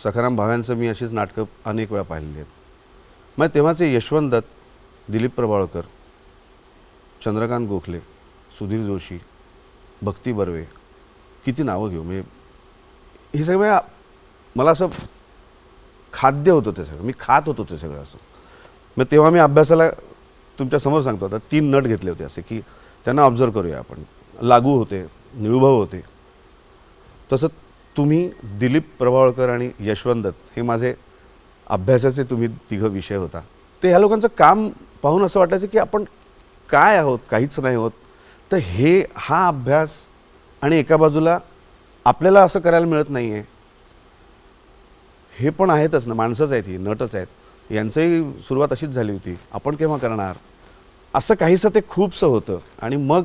सखाराम भाव्यांचं मी अशीच नाटकं अनेक वेळा पाहिलेली आहेत. मग तेव्हाचे यशवंत दत्त, दिलीप प्रभावळकर, चंद्रकांत गोखले, सुधीर जोशी, भक्ती बर्वे, किती नावं घेऊ, म्हणजे हे सगळं मला असं खाद्य होतं, ते सगळं मी खात होतो ते सगळं असं. मग तेव्हा मी अभ्यासाला तुमच्यासमोर सांगतो, आता 3 नट घेतले होते असे की त्यांना ऑब्झर्व करूया आपण. लागू होते, निळूभाऊ होते, तसं तुम्ही दिलीप प्रभावळकर आणि यशवंत दत्त हे माझे अभ्यासाचे तुम्ही तिघं विषय होता. ते ह्या लोकांचं काम पाहून असं वाटायचं की आपण काय आहोत, काहीच नाही होत. तर हा अभ्यास आणि एका बाजूला आपल्याला असं करायला मिळत नाही आहे, हे पण आहेतच ना, माणसंच आहेत, ही नटच आहेत, यांचंही सुरुवात अशीच झाली होती, आपण केव्हा करणार, असं काहीसं ते खूपसं होतं. आणि मग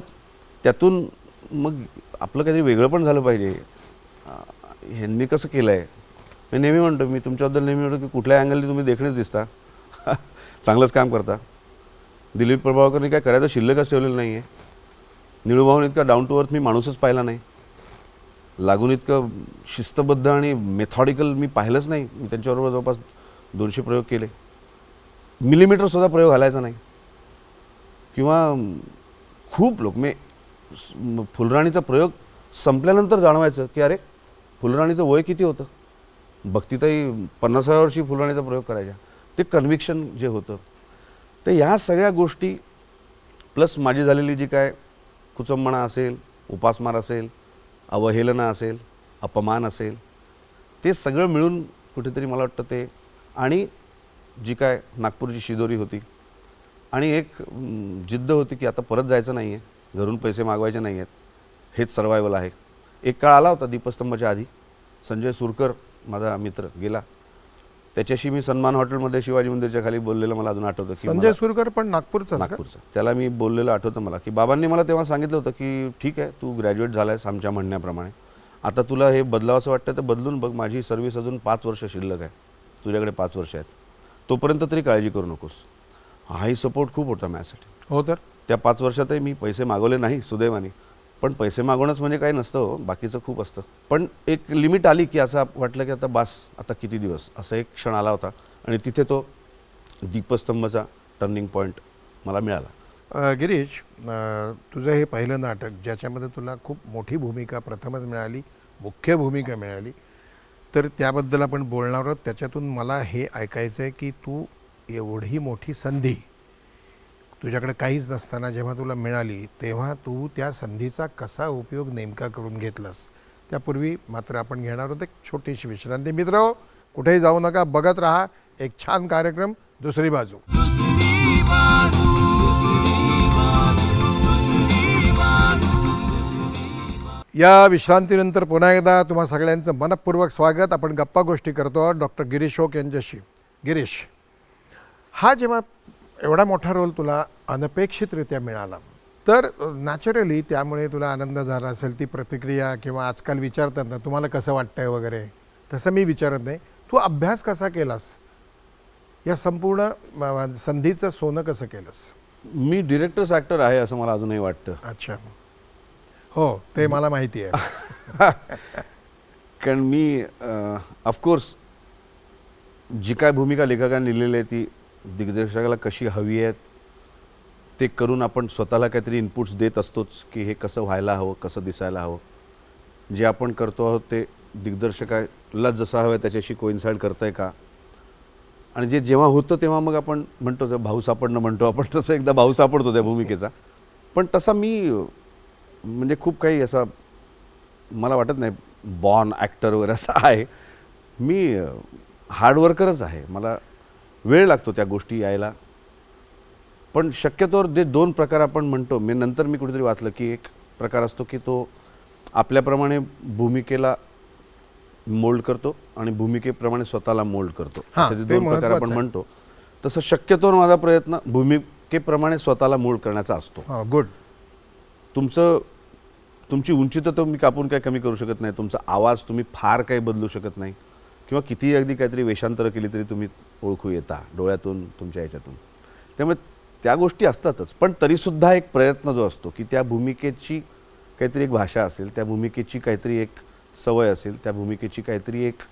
त्यातून मग आपलं काहीतरी वेगळं पण झालं पाहिजे. ह्यांनी कसं केलं आहे, मी नेहमी म्हणतो, मी तुमच्याबद्दल नेहमी म्हणतो की कुठल्या अँगलने तुम्ही देखणेच दिसता, चांगलंच काम करता. दिलीप प्रभावकरनी काय करायचं शिल्लकच ठेवलेलं नाही आहे. निळूभाऊन इतका डाऊन टू अर्थ मी माणूसच पाहिला नाही. लागून इतकं शिस्तबद्ध आणि मेथॉडिकल मी पाहिलंच नाही. मी त्यांच्याबरोबर जवळपास 200 प्रयोग केले, मिलीमीटरसुद्धा प्रयोग घालायचा नाही. किंवा खूप लोक मी फुलराणीचा प्रयोग संपल्यानंतर जाणवायचं की अरे फुलराणीचं वय किती होतं. भक्तीताई 50व्या वर्षी फुलराणीचा प्रयोग करायच्या. ते कन्व्हिक्शन जे होतं, तर ह्या सगळ्या गोष्टी प्लस माझी झालेली जी काय कुचंबणा असेल, उपासमार असेल, अवहेलना असेल, अपमान असेल, ते सगळं मिळून कुठेतरी मला वाटतं ते, आणि जी काय नागपूरची शिदोरी होती आणि एक जिद्द होती की आता परत जायचं नाही आहे, घरून पैसे मागवायचे नाही आहेत, हेच सर्वायवल आहे. एक काळ आला होता दीपस्तंभाच्या आधी, संजय सुरकर माझा मित्र गेला, त्याच्याशी मी सन्मान हॉटेलमध्ये शिवाजी मंदिरच्या खाली बोललेलं मला अजून आठवतं. की संजय सुरकर पण नागपूरचा नागपूरचा, त्याला मी बोललेलं आठवतं मला, की बाबांनी मला तेव्हा सांगितलं होतं की ठीक आहे, तू ग्रॅज्युएट झाला आहेस आमच्या म्हणण्याप्रमाणे, आता तुला हे बदलावंसं वाटतं तर बदलून बघ, माझी सर्व्हिस अजून 5 वर्ष शिल्लक आहे, तुझ्याकडे 5 वर्ष आहेत, तोपर्यंत तरी काळजी करू नकोस. हाही सपोर्ट खूप होता माझ्यासाठी. हो, तर त्या 5 वर्षातही मी पैसे मागवले नाही सुदैवाने, पण पैसे मागवणंच म्हणजे काही नसतं हो, बाकीचं खूप असतं. पण एक लिमिट आली की असं वाटलं की आता बास, आता किती दिवस, असा एक क्षण आला होता आणि तिथे तो दीपस्तंभाचा टर्निंग पॉईंट मला मिळाला. गिरीश, तुझं हे पहिलं नाटक ज्याच्यामध्ये तुला खूप मोठी भूमिका प्रथमच मिळाली, मुख्य भूमिका मिळाली, तर त्याबद्दल आपण बोलणार आहोत. त्याच्यातून मला हे ऐकायचं आहे की तू एवढी मोठी संधी तुझ्याकडे काहीच नसताना जेव्हा तुला मिळाली, तेव्हा तू त्या संधीचा कसा उपयोग नेमका करून घेतलास. त्यापूर्वी मात्र आपण घेणार आहोत एक छोटीशी विश्रांती. मित्र, कुठेही जाऊ नका, बघत राहा एक छान कार्यक्रम दुसरी बाजू. दुसरी बाजू, दुसरी बाजू, दुसरी बाजू. या विश्रांतीनंतर पुन्हा एकदा तुम्हा सगळ्यांचं मनपूर्वक स्वागत. आपण गप्पा गोष्टी करतो आहोत डॉक्टर गिरीश ओक यांच्याशी. गिरीश, हा जेव्हा एवढा मोठा रोल तुला अनपेक्षितरित्या मिळाला, तर नॅचरली त्यामुळे तुला आनंद झाला असेल. ती प्रतिक्रिया किंवा आजकाल विचारतात ना तुम्हाला कसं वाटतंय वगैरे, तसं मी विचारत नाही. तू अभ्यास कसा केलास, या संपूर्ण संधीचं सोनं कसं केलंस? मी डिरेक्टर्स ॲक्टर आहे असं मला अजूनही वाटतं. अच्छा, हो, ते मला माहिती आहे. कारण मी ऑफकोर्स जी काय भूमिका लेखकाने लिहिलेली आहे ती दिग्दर्शकाला कशी हवी आहे ते करून आपण स्वतःला काहीतरी इनपुट्स देत असतोच की हे कसं व्हायला हवं, कसं दिसायला हवं. जे आपण करतो आहोत ते दिग्दर्शकाला जसं हवं आहे त्याच्याशी कोइन्साइड करतं आहे का, आणि जे जेव्हा होतं तेव्हा मग आपण म्हणतो ते भाऊ सापडणं म्हणतो आपण, तसं एकदा भाऊ सापडतो त्या भूमिकेचा. पण तसा मी म्हणजे खूप काही असा मला वाटत नाही बॉर्न ॲक्टर वगैरे असं आहे. मी हार्डवर्करच आहे, मला वेळ लागतो त्या गोष्टी यायला. पण शक्यतोवर जे 2 प्रकार आपण म्हणतो, नंतर मी कुठेतरी वाचलं की एक प्रकार असतो की तो आपल्याप्रमाणे भूमिकेला मोल्ड करतो आणि भूमिकेप्रमाणे स्वतःला मोल्ड करतो, असे जे 2 प्रकार आपण म्हणतो. तसं शक्यतोवर माझा प्रयत्न भूमिकेप्रमाणे स्वतःला मोल्ड करण्याचा असतो. गुड. तुमची उंची तर तुम्ही कापून काही कमी करू शकत नाही, तुमचा आवाज तुम्ही फार काही बदलू शकत नाही, किंवा कितीही अगदी काहीतरी वेषांतरं केली तरी तुम्ही ओळखू येता डोळ्यातून, तुमच्या ह्याच्यातून. त्यामुळे त्या गोष्टी असतातच. पण तरीसुद्धा एक प्रयत्न जो असतो की त्या भूमिकेची काहीतरी एक भाषा असेल, त्या भूमिकेची काहीतरी एक सवय असेल, त्या भूमिकेची काहीतरी एक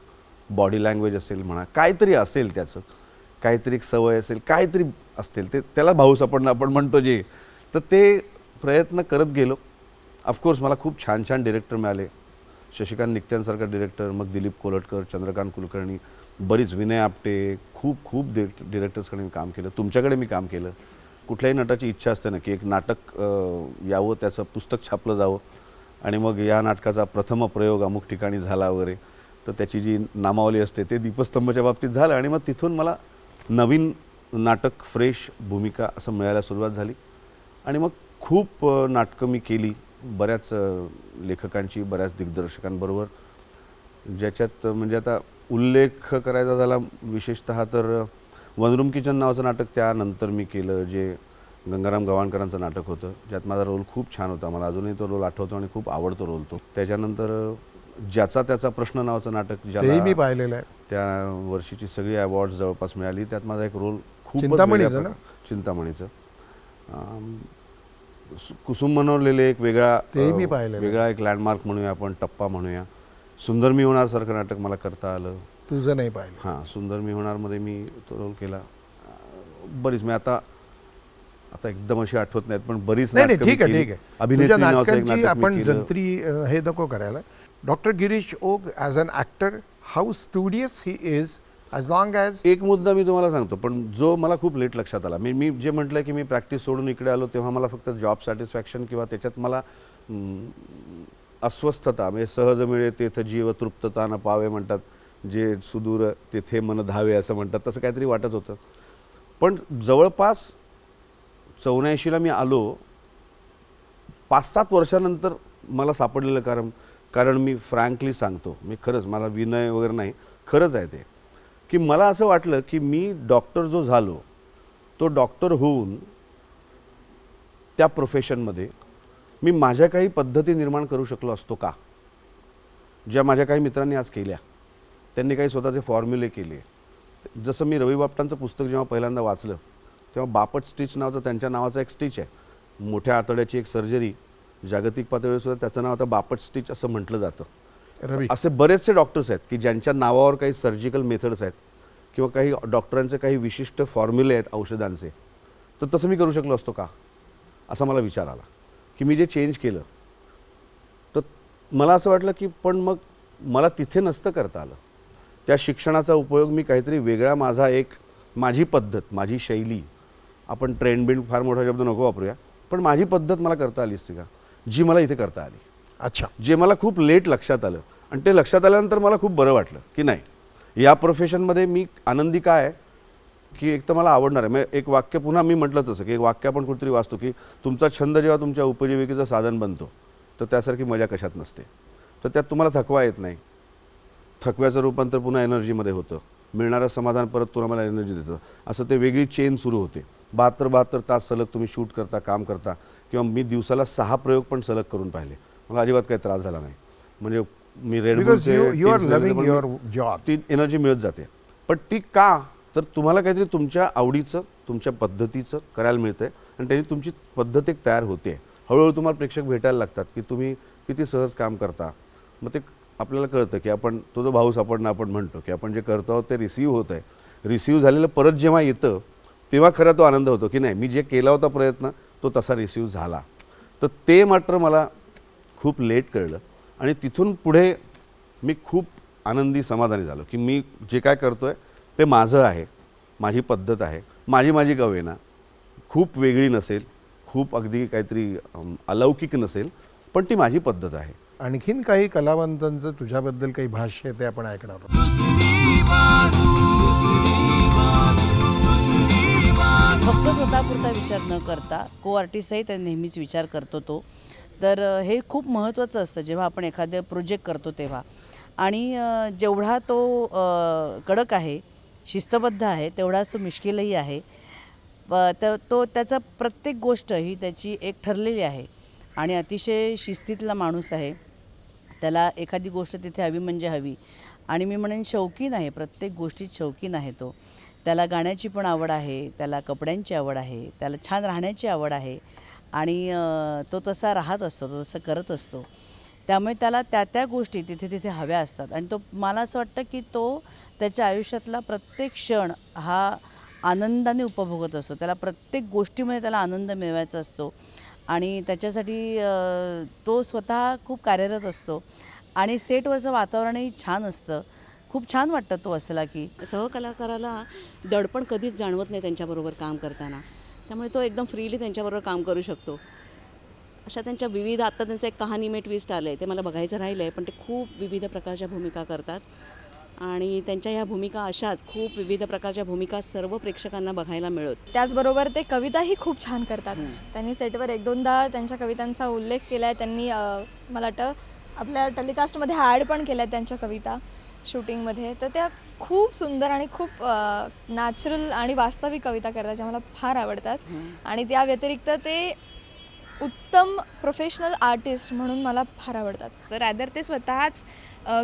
बॉडी लँग्वेज असेल म्हणा, काहीतरी असेल, त्याचं काहीतरी एक सवय असेल, काहीतरी असतील, ते त्याला भाऊ सापडणं आपण म्हणतो जे, तर ते प्रयत्न करत गेलो. ऑफकोर्स मला खूप छान छान डिरेक्टर मिळाले, शशिकांत नित्यांसारखा डिरेक्टर, मग दिलीप कोलटकर, चंद्रकांत कुलकर्णी, बरीच, विनय आपटे, खूप डिरेक्टर्सकडे मी काम केलं. तुमच्याकडे मी काम केलं. कुठल्याही नटाची इच्छा असते ना की एक नाटक यावं, त्याचं पुस्तक छापलं जावं आणि मग या नाटकाचा प्रथम प्रयोग अमुक ठिकाणी झाला वगैरे, तर त्याची जी नामावली असते ते दीपस्तंभाच्या बाबतीत झालं. आणि मग तिथून मला नवीन नाटक, फ्रेश भूमिका असं मिळायला सुरुवात झाली. आणि मग खूप नाटकं मी केली बऱ्याच लेखकांची, बऱ्याच दिग्दर्शकांबरोबर, ज्याच्यात म्हणजे आता उल्लेख करायचा झाला विशेषतः तर वनरूम किचन नावाचं नाटक त्यानंतर मी केलं, जे गंगाराम गवाणकरांचं नाटक होतं, ज्यात माझा रोल खूप छान होता. मला अजूनही तो रोल आठवतो आणि खूप आवडतो रोल तो. त्याच्यानंतर ज्याचा त्याचा प्रश्न नावाचं नाटक, ज्याला मी पाहिलेलं आहे, त्या वर्षीची सगळी अवॉर्ड्स जवळपास मिळाली. त्यात माझा एक रोल खूप चिंतामणीचं ना, चिंतामणीचं कुसुम मनोरलेले एक वेगळा एक लँडमार्क म्हणूया आपण, टप्पा म्हणूया. सुंदर मी होणार सारखं नाटक मला करता आलं. तुझं नाही पाहिलं? हां, सुंदर मी होणारमध्ये मी तो रोल केला. बरीच, मी आता एकदम अशी आठवत नाहीत पण बरीच. नाही, ठीक आहे. अभिनेत्री नावाचं एक नाटकाची नाटक आपण मी केलं. जंत्री हे नको करायला. Doctor Girish Oak as an actor, how studious he is, as long as. एक मुद्दा मी तुम्हाला सांगतो, पण जो मला खूप लेट लक्षात आला. मी जे म्हटलं की मी प्रॅक्टिस सोडून इकडे आलो, तेव्हा मला फक्त जॉब सॅटिस्फॅक्शन किंवा त्याच्यात मला अस्वस्थता, म्हणजे सहज मिळे तेथ जीव तृप्तता न पावे म्हणतात जे सुदूर तेथे मन धावे असं म्हणतात, तसं काहीतरी वाटत होतं. पण जवळपास 84ला मी आलो. 5-7 वर्षानंतर मला सापडलेलं कारण मी फ्रँकली सांगतो, मी खरंच, मला विनय वगैरे नाही, खरंच आहे ते, की मला असं वाटलं की मी डॉक्टर जो झालो तो डॉक्टर होऊन त्या प्रोफेशनमध्ये मी माझ्या काही पद्धती निर्माण करू शकलो असतो का, ज्या माझ्या काही मित्रांनी आज केल्या. त्यांनी काही स्वतःचे फॉर्म्युले केले. जसं मी रवी बापटांचं पुस्तक जेव्हा पहिल्यांदा वाचलं तेव्हा बापट स्टिच नावाचं त्यांच्या नावाचा एक स्टिच आहे, मोठ्या आतड्याची एक सर्जरी, जागतिक पातळीवर सुद्धा त्याचं नाव आता बापट स्टिच असं म्हटलं जातं. रवी, असे बरेचसे डॉक्टर्स आहेत की ज्यांच्या नावावर काही सर्जिकल मेथड्स आहेत किंवा काही डॉक्टरांचे काही विशिष्ट फॉर्म्युले आहेत औषधांचे. तर तसं मी करू शकलो असतो का, असा मला विचार आला की मी जे चेंज केलं. तर मला असं वाटलं की पण मग मला तिथे नसतं करता आलं. त्या शिक्षणाचा उपयोग मी काहीतरी वेगळा, माझी पद्धत, माझी शैली, आपण ट्रेंड बिंड फार मोठा शब्द नको वापरूया, पण माझी पद्धत मला करता आली असते का, जी मला इथे करता आली. अच्छा, जे मला खूप लेट लक्षात आलं. आणि ते लक्षात आल्यानंतर मला खूप बरं वाटलं की नाही, या प्रोफेशनमध्ये मी आनंदी काय आहे की एक तर मला आवडणार आहे. एक वाक्य पुन्हा मी म्हटलं तसं की एक वाक्य आपण कुठेतरी वाचतो की तुमचा छंद जेव्हा तुमच्या उपजीविकेचं साधन बनतो तर त्यासारखी मजा कशात नसते. तर त्यात तुम्हाला थकवा येत नाही, थकव्याचं रूपांतर पुन्हा एनर्जीमध्ये होतं, मिळणारं समाधान परत तुम्हाला एनर्जी देतं. असं ते वेगळी चेन सुरू होते. 72 तास सलग तुम्ही शूट करता, काम करता. किंवा मी दिवसाला 6 प्रयोग पण सलग करून पाहिले, मला अजिबात काही त्रास झाला नाही. म्हणजे मी because you are loving your job. ती एनर्जी मिळत जाते. पण ती का, तर तुम्हाला काहीतरी तुमच्या आवडीचं, तुमच्या पद्धतीचं करायला मिळतं आहे आणि त्याची तुमची पद्धत एक तयार होते. हळूहळू तुम्हाला प्रेक्षक भेटायला लागतात की तुम्ही किती सहज काम करता. मग ते आपल्याला कळतं की आपण, तो जो भाऊ सापडणं आपण म्हणतो की आपण जे करतो आहोत ते रिसीव्ह होत आहे. रिसीव्ह झालेलं परत जेव्हा येतं तेव्हा खरा तो आनंद होतो की नाही, मी जे केला होता प्रयत्न तो तसा रिसीव्ह झाला. तर ते मात्र मला खूप लेट कळलं आणि तिथून पुढे मी खूप आनंदी समाधानी झालो की मी जे काय करतो आहे ते माझं आहे, माझी पद्धत आहे, माझी गवेना खूप वेगळी नसेल, खूप अगदी काहीतरी अलौकिक नसेल, पण ती माझी पद्धत आहे. आणखीन काही कलावंतांचं तुझ्याबद्दल काही भाष्य आहे ते आपण ऐकणार आहोत. फक्त स्वतःपुरता विचार न करता को आर्टिस्टही त्या नेहमीच विचार करतो तो. तर हे खूप महत्त्वाचं असतं जेव्हा आपण एखादं प्रोजेक्ट करतो तेव्हा. आणि जेवढा तो कडक आहे, शिस्तबद्ध आहे, तेवढाच तो मिश्किलही आहे. तो त्याचा प्रत्येक गोष्ट ही त्याची एक ठरलेली आहे आणि अतिशय शिस्तीतला माणूस आहे. त्याला एखादी गोष्ट तिथे हवी म्हणजे हवी. आणि मी म्हणेन शौकीन आहे, प्रत्येक गोष्टीत शौकीन आहे तो. त्याला गाण्याची पण आवड आहे, त्याला कपड्यांची आवड आहे, त्याला छान राहण्याची आवड आहे आणि तो तसा राहत असतो, तो तसं करत असतो. त्यामुळे त्याला त्या गोष्टी तिथे हव्या असतात आणि तो, मला असं वाटतं की तो त्याच्या आयुष्यातला प्रत्येक क्षण हा आनंदाने उपभोगत असतो. त्याला प्रत्येक गोष्टीमध्ये त्याला आनंद मिळवायचा असतो आणि त्याच्यासाठी तो स्वतः खूप कार्यरत असतो आणि सेटवरचं वातावरणही छान असतं. खूप छान वाटतं तो असला की. सहकलाकाराला दडपण कधीच जाणवत नाही त्यांच्याबरोबर काम करताना, त्यामुळे तो एकदम फ्रीली त्यांच्याबरोबर काम करू शकतो. अशा त्यांच्या विविध, आत्ता त्यांचं एक कहाणी में ट्विस्ट आलं आहे, ते मला बघायचं राहिलं आहे, पण ते खूप विविध प्रकारच्या भूमिका करतात आणि त्यांच्या ह्या भूमिका अशाच खूप विविध प्रकारच्या भूमिका सर्व प्रेक्षकांना बघायला मिळत. त्याचबरोबर ते कविताही खूप छान करतात. त्यांनी सेटवर 1-2दा त्यांच्या कवितांचा उल्लेख केला आहे. त्यांनी मला वाटतं आपल्या टेलिकास्टमध्ये ॲड पण केल्या त्यांच्या कविता शूटिंगमध्ये. तर त्या खूप सुंदर आणि खूप नॅचरल आणि वास्तविक कविता करतात, ज्या मला फार आवडतात. आणि त्या व्यतिरिक्त ते उत्तम प्रोफेशनल आर्टिस्ट म्हणून मला फार आवडतात. तर रॅदर ते स्वतःच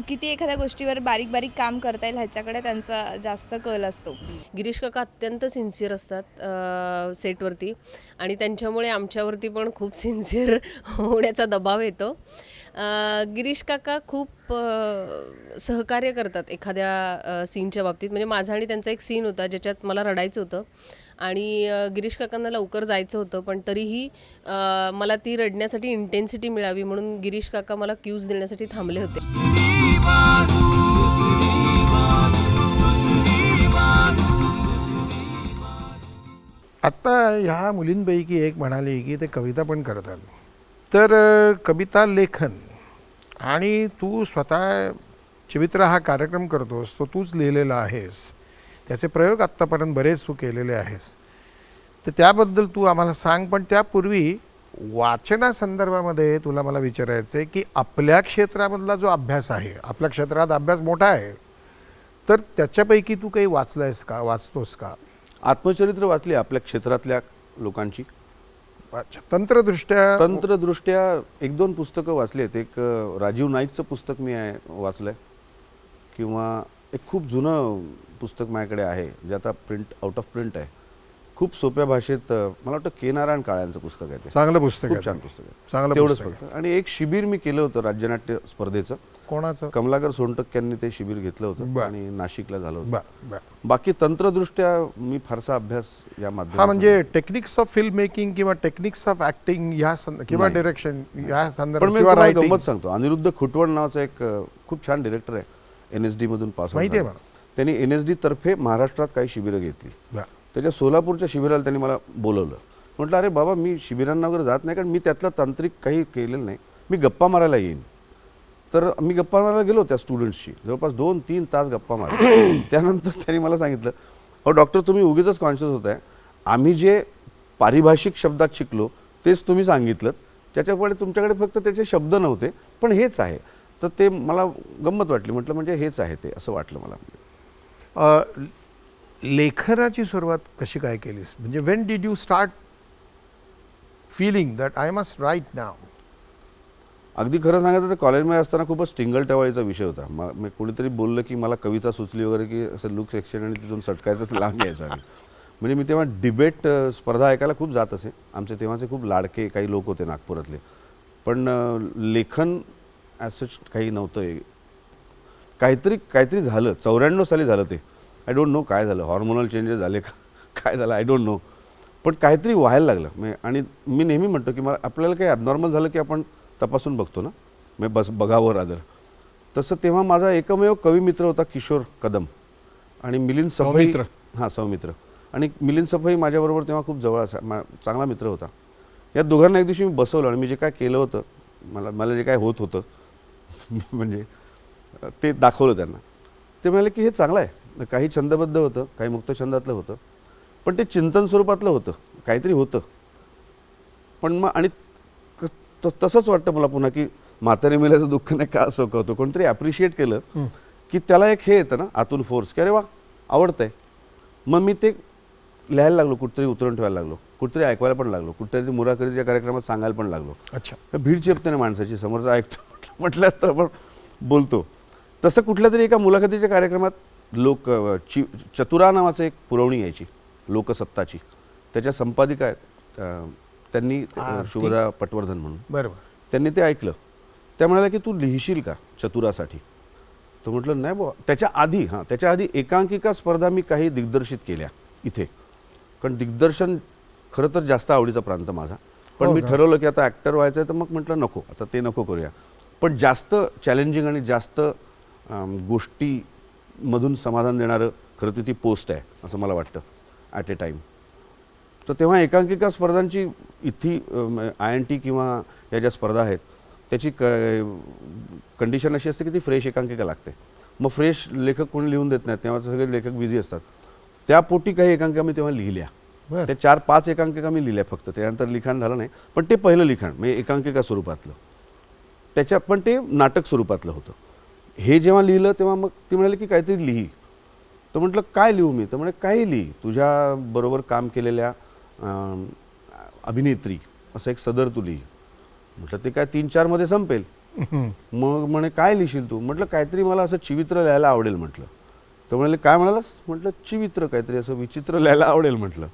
किती एखाद्या गोष्टीवर बारीक बारीक काम करता येईल ह्याच्याकडे त्यांचा जास्त कल असतो. गिरीश काका अत्यंत सिन्सिअर असतात सेटवरती आणि त्यांच्यामुळे आमच्यावरती पण खूप सिन्सिअर होण्याचा दबाव येतो. गिरीश काका खूप सहकार्य करतात एखाद्या सीनच्या बाबतीत. म्हणजे माझा आणि त्यांचा एक सीन होता ज्याच्यात मला रडायचं होतं आणि गिरीश काकांना लवकर जायचं होतं, पण तरीही मला ती रडण्यासाठी इंटेन्सिटी मिळावी म्हणून गिरीश काका मला क्यूज देण्यासाठी थांबले होते. आत्ता ह्या मुलींपैकी एक म्हणाली की ते कविता पण करतात. तर कविता लेखन आणि तू स्वतः चिवित्रा हा कार्यक्रम करतोस तो तूच लिहिलेला आहेस, त्याचे प्रयोग आत्तापर्यंत बरेच तू केलेले आहेस, तर त्याबद्दल तू आम्हाला सांग. पण त्यापूर्वी वाचनासंदर्भामध्ये तुला मला विचारायचं आहे की आपल्या क्षेत्रामधला जो अभ्यास आहे, आपल्या क्षेत्रात अभ्यास मोठा आहे, तर त्याच्यापैकी तू काही वाचलं आहेस का, वाचतोस का? आत्मचरित्र वाचली आपल्या क्षेत्रातल्या लोकांची. अच्छा. तंत्रदृष्ट्या 1-2 पुस्तकं वाचली आहेत. एक राजीव नाईकचं पुस्तक मी वाचलं आहे, किंवा एक खूप जुनं पुस्तक माझ्याकडे आहे जे आता आउट ऑफ प्रिंट आहे. खूप सोप्या भाषेत, मला वाटतं के नारायण काळ्यांचं पुस्तक आहे ते. चांगलं पुस्तक आहे. खूप छान पुस्तक आहे. चांगलं तेवढंच पुस्तक फक्त. आणि एक शिबिर मी केलं होतं राज्यनाट्य स्पर्धेचं. कोणाचं? कमलाकर सोनटक यांनी ते शिबिर घेतलं होतं आणि नाशिकला झालं होतं. बरं. बाकी तंत्रदृष्ट्या मी फारसा अभ्यास या माध्यमात. हा, म्हणजे टेक्निक्स ऑफ फिल्म मेकिंग किंवा टेक्निक्स ऑफ ऍक्टिंग या किंवा डिरेक्शन या संदर्भात किंवा रायटिंग. गंमत सांगतो, अनिरुद्ध खुटवण नावाचा एक खूप छान डिरेक्टर आहे, NSD मधून पास माहिती आहे मला. त्यांनी NSD तर्फे महाराष्ट्रात काही शिबिरं घेतली. त्याच्या सोलापूरच्या शिबिराला त्यांनी मला बोलवलं. म्हटलं अरे बाबा, मी शिबिरांना वगैरे जात नाही, कारण मी त्यातलं तांत्रिक काही केलेलं नाही, मी गप्पा मारायला येईन. तर मी गप्पा मारायला गेलो त्या स्टुडंट्सशी, जवळपास 2-3 तास गप्पा मारले. त्यानंतर त्यांनी मला सांगितलं, अहो डॉक्टर, तुम्ही उगीच कॉन्शियस होत आहे, आम्ही जे पारिभाषिक शब्दात शिकलो तेच तुम्ही सांगितलं, त्याच्यापुढे तुमच्याकडे फक्त त्याचे शब्द नव्हते, पण हेच आहे. तर ते मला गंमत वाटली. म्हटलं म्हणजे हेच आहे ते, असं वाटलं मला. लेखनाची सुरुवात कशी काय केलीस? म्हणजे when did you start feeling that I must write now? अगदी खरं सांगायचं तर कॉलेजमध्ये असताना खूपच टिंगलटवाळीचा विषय होता. मग कोणीतरी बोललं की मला कविता सुचली वगैरे, की असं लुक सेक्शन आणि तिथून सटकायचं लांब यायचं आम्ही. म्हणजे मी तेव्हा डिबेट स्पर्धा ऐकायला खूप जात असे. आमचे तेव्हाचे खूप लाडके काही लोक होते नागपुरातले, पण लेखन ॲज सच काही नव्हतं. काहीतरी झालं 94 साली झालं ते. आय डोंट नो काय झालं, हॉर्मोनल चेंजेस झाले का काय झालं, आय डोंट नो, पण काहीतरी व्हायला लागलं. आणि मी नेहमी म्हणतो की मला आपल्याला काही ॲबनॉर्मल झालं की आपण तपासून बघतो ना, मी बस बघावं रादर. तसं तेव्हा माझा एकमेव कवी मित्र होता किशोर कदम, आणि मिलिंद सफाई. हां, सौमित्र. आणि मिलिंद सफाई माझ्याबरोबर तेव्हा खूप जवळ चांगला मित्र होता. या दोघांना एक दिवशी मी बसवलं आणि मी जे काय केलं होतं, मला जे काय होत होतं म्हणजे ते दाखवलं त्यांना. ते म्हणाले की हे चांगलं आहे. काही छंदबद्ध होतं, काही मुक्त छंदातलं होतं, पण ते चिंतन स्वरूपातलं होतं, काहीतरी होतं. पण मग आणि तसंच वाटतं मला पुन्हा की म्हातारे मेल्याचं दुःख नाही का सोकवतो. कोणतरी ॲप्रिशिएट केलं की त्याला एक हे येतं ना आतून फोर्स, की अरे वा आवडतंय. मग मी ते लिहायला लागलो, कुठेतरी उतरून ठेवायला लागलो, कुठेतरी ऐकवायला पण लागलो, कुठेतरी मुलाखतीच्या कार्यक्रमात सांगायला पण लागलो. अच्छा. भीड चेपते ना माणसाची, समोरचा ऐकतो म्हटलं तर आपण बोलतो. तसं कुठल्या तरी एका मुलाखतीच्या कार्यक्रमात चतुरा नावाचं एक पुरवणी यायची लोकसत्ताची, त्याच्या संपादिका आहेत त्यांनी, शुभदा पटवर्धन म्हणून. बरोबर. त्यांनी ते ऐकलं. त्या म्हणाल्या की तू लिहिशील का चतुरासाठी? तो म्हटलं नाही बुवा. त्याच्या आधी एकांकिका स्पर्धा मी काही दिग्दर्शित केल्या इथे, कारण दिग्दर्शन खरं तर जास्त आवडीचा प्रांत माझा. पण मी ठरवलं की आता ॲक्टर व्हायचं आहे, तर मग म्हटलं नको, आता ते नको करूया. पण जास्त चॅलेंजिंग आणि जास्त गोष्टीमधून समाधान देणारं खरं तर ती पोस्ट आहे असं मला वाटतं ॲट ए टाईम. तर तेव्हा एकांकिका स्पर्धांची इथे INT किंवा या ज्या स्पर्धा आहेत त्याची कंडिशन अशी असते की ती फ्रेश एकांकिका लागते. मग फ्रेश लेखक कोणी लिहून देत नाहीत, तेव्हा सगळे लेखक बिझी असतात. त्यापोटी काही एकांकिका मी तेव्हा लिहिल्या. त्या 4-5 एकांकिका मी लिहिल्या फक्त, त्यानंतर लिखाण झालं नाही. पण ते पहिलं लिखाण म्हणजे एकांकिका स्वरूपातलं, पण ते नाटक स्वरूपातलं होतं. हे जेव्हा लिहिलं तेव्हा मग ती म्हणाली की काहीतरी लिही. तर म्हटलं काय लिहू मी? तर म्हणे काही लिही, तुझ्याबरोबर काम केलेल्या अभिनेत्री असं एक सदर तू लिही. म्हटलं ते काय 3-4 मध्ये संपेल. मग म्हणे काय लिहिशील तू? म्हटलं काहीतरी मला असं चिवित्र लिहायला आवडेल म्हटलं. तर म्हणाले काय म्हणालास? म्हटलं चिवित्र, काहीतरी असं विचित्र लिहायला आवडेल म्हटलं.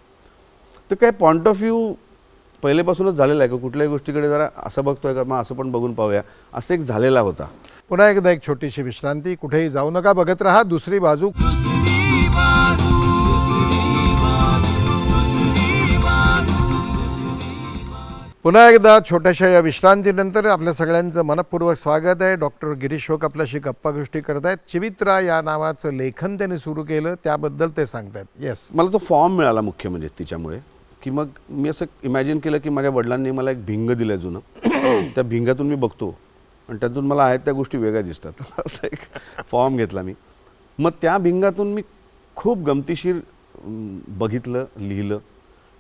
तर काय पॉईंट ऑफ व्ह्यू पहिलेपासूनच झालेला आहे का, कुठल्याही गोष्टीकडे जरा असं बघतोय का, मग असं पण बघून पाहूया, असं एक झालेला होता. पुन्हा एकदा एक छोटीशी विश्रांती, कुठेही जाऊ नका, बघत राहा दुसरी बाजू. पुन्हा एकदा छोट्याशा या विश्रांतीनंतर आपल्या सगळ्यांचं मनपूर्वक स्वागत आहे. डॉक्टर गिरीश ओक आपल्याशी गप्पा गोष्टी करत आहेत. चिवित्रा या नावाचं लेखन त्यांनी सुरू केलं, त्याबद्दल ते सांगतायत. येस. मला तो फॉर्म मिळाला मुख्य म्हणजे तिच्यामुळे, की मग मी असं इमॅजिन केलं की माझ्या वडिलांनी मला एक भिंग दिलं जुनं. त्या भिंगातून मी बघतो आणि त्यातून मला आहेत त्या गोष्टी वेगळ्या दिसतात असा एक फॉर्म घेतला मी. मग त्या भिंगातून मी खूप गमतीशीर बघितलं, लिहिलं.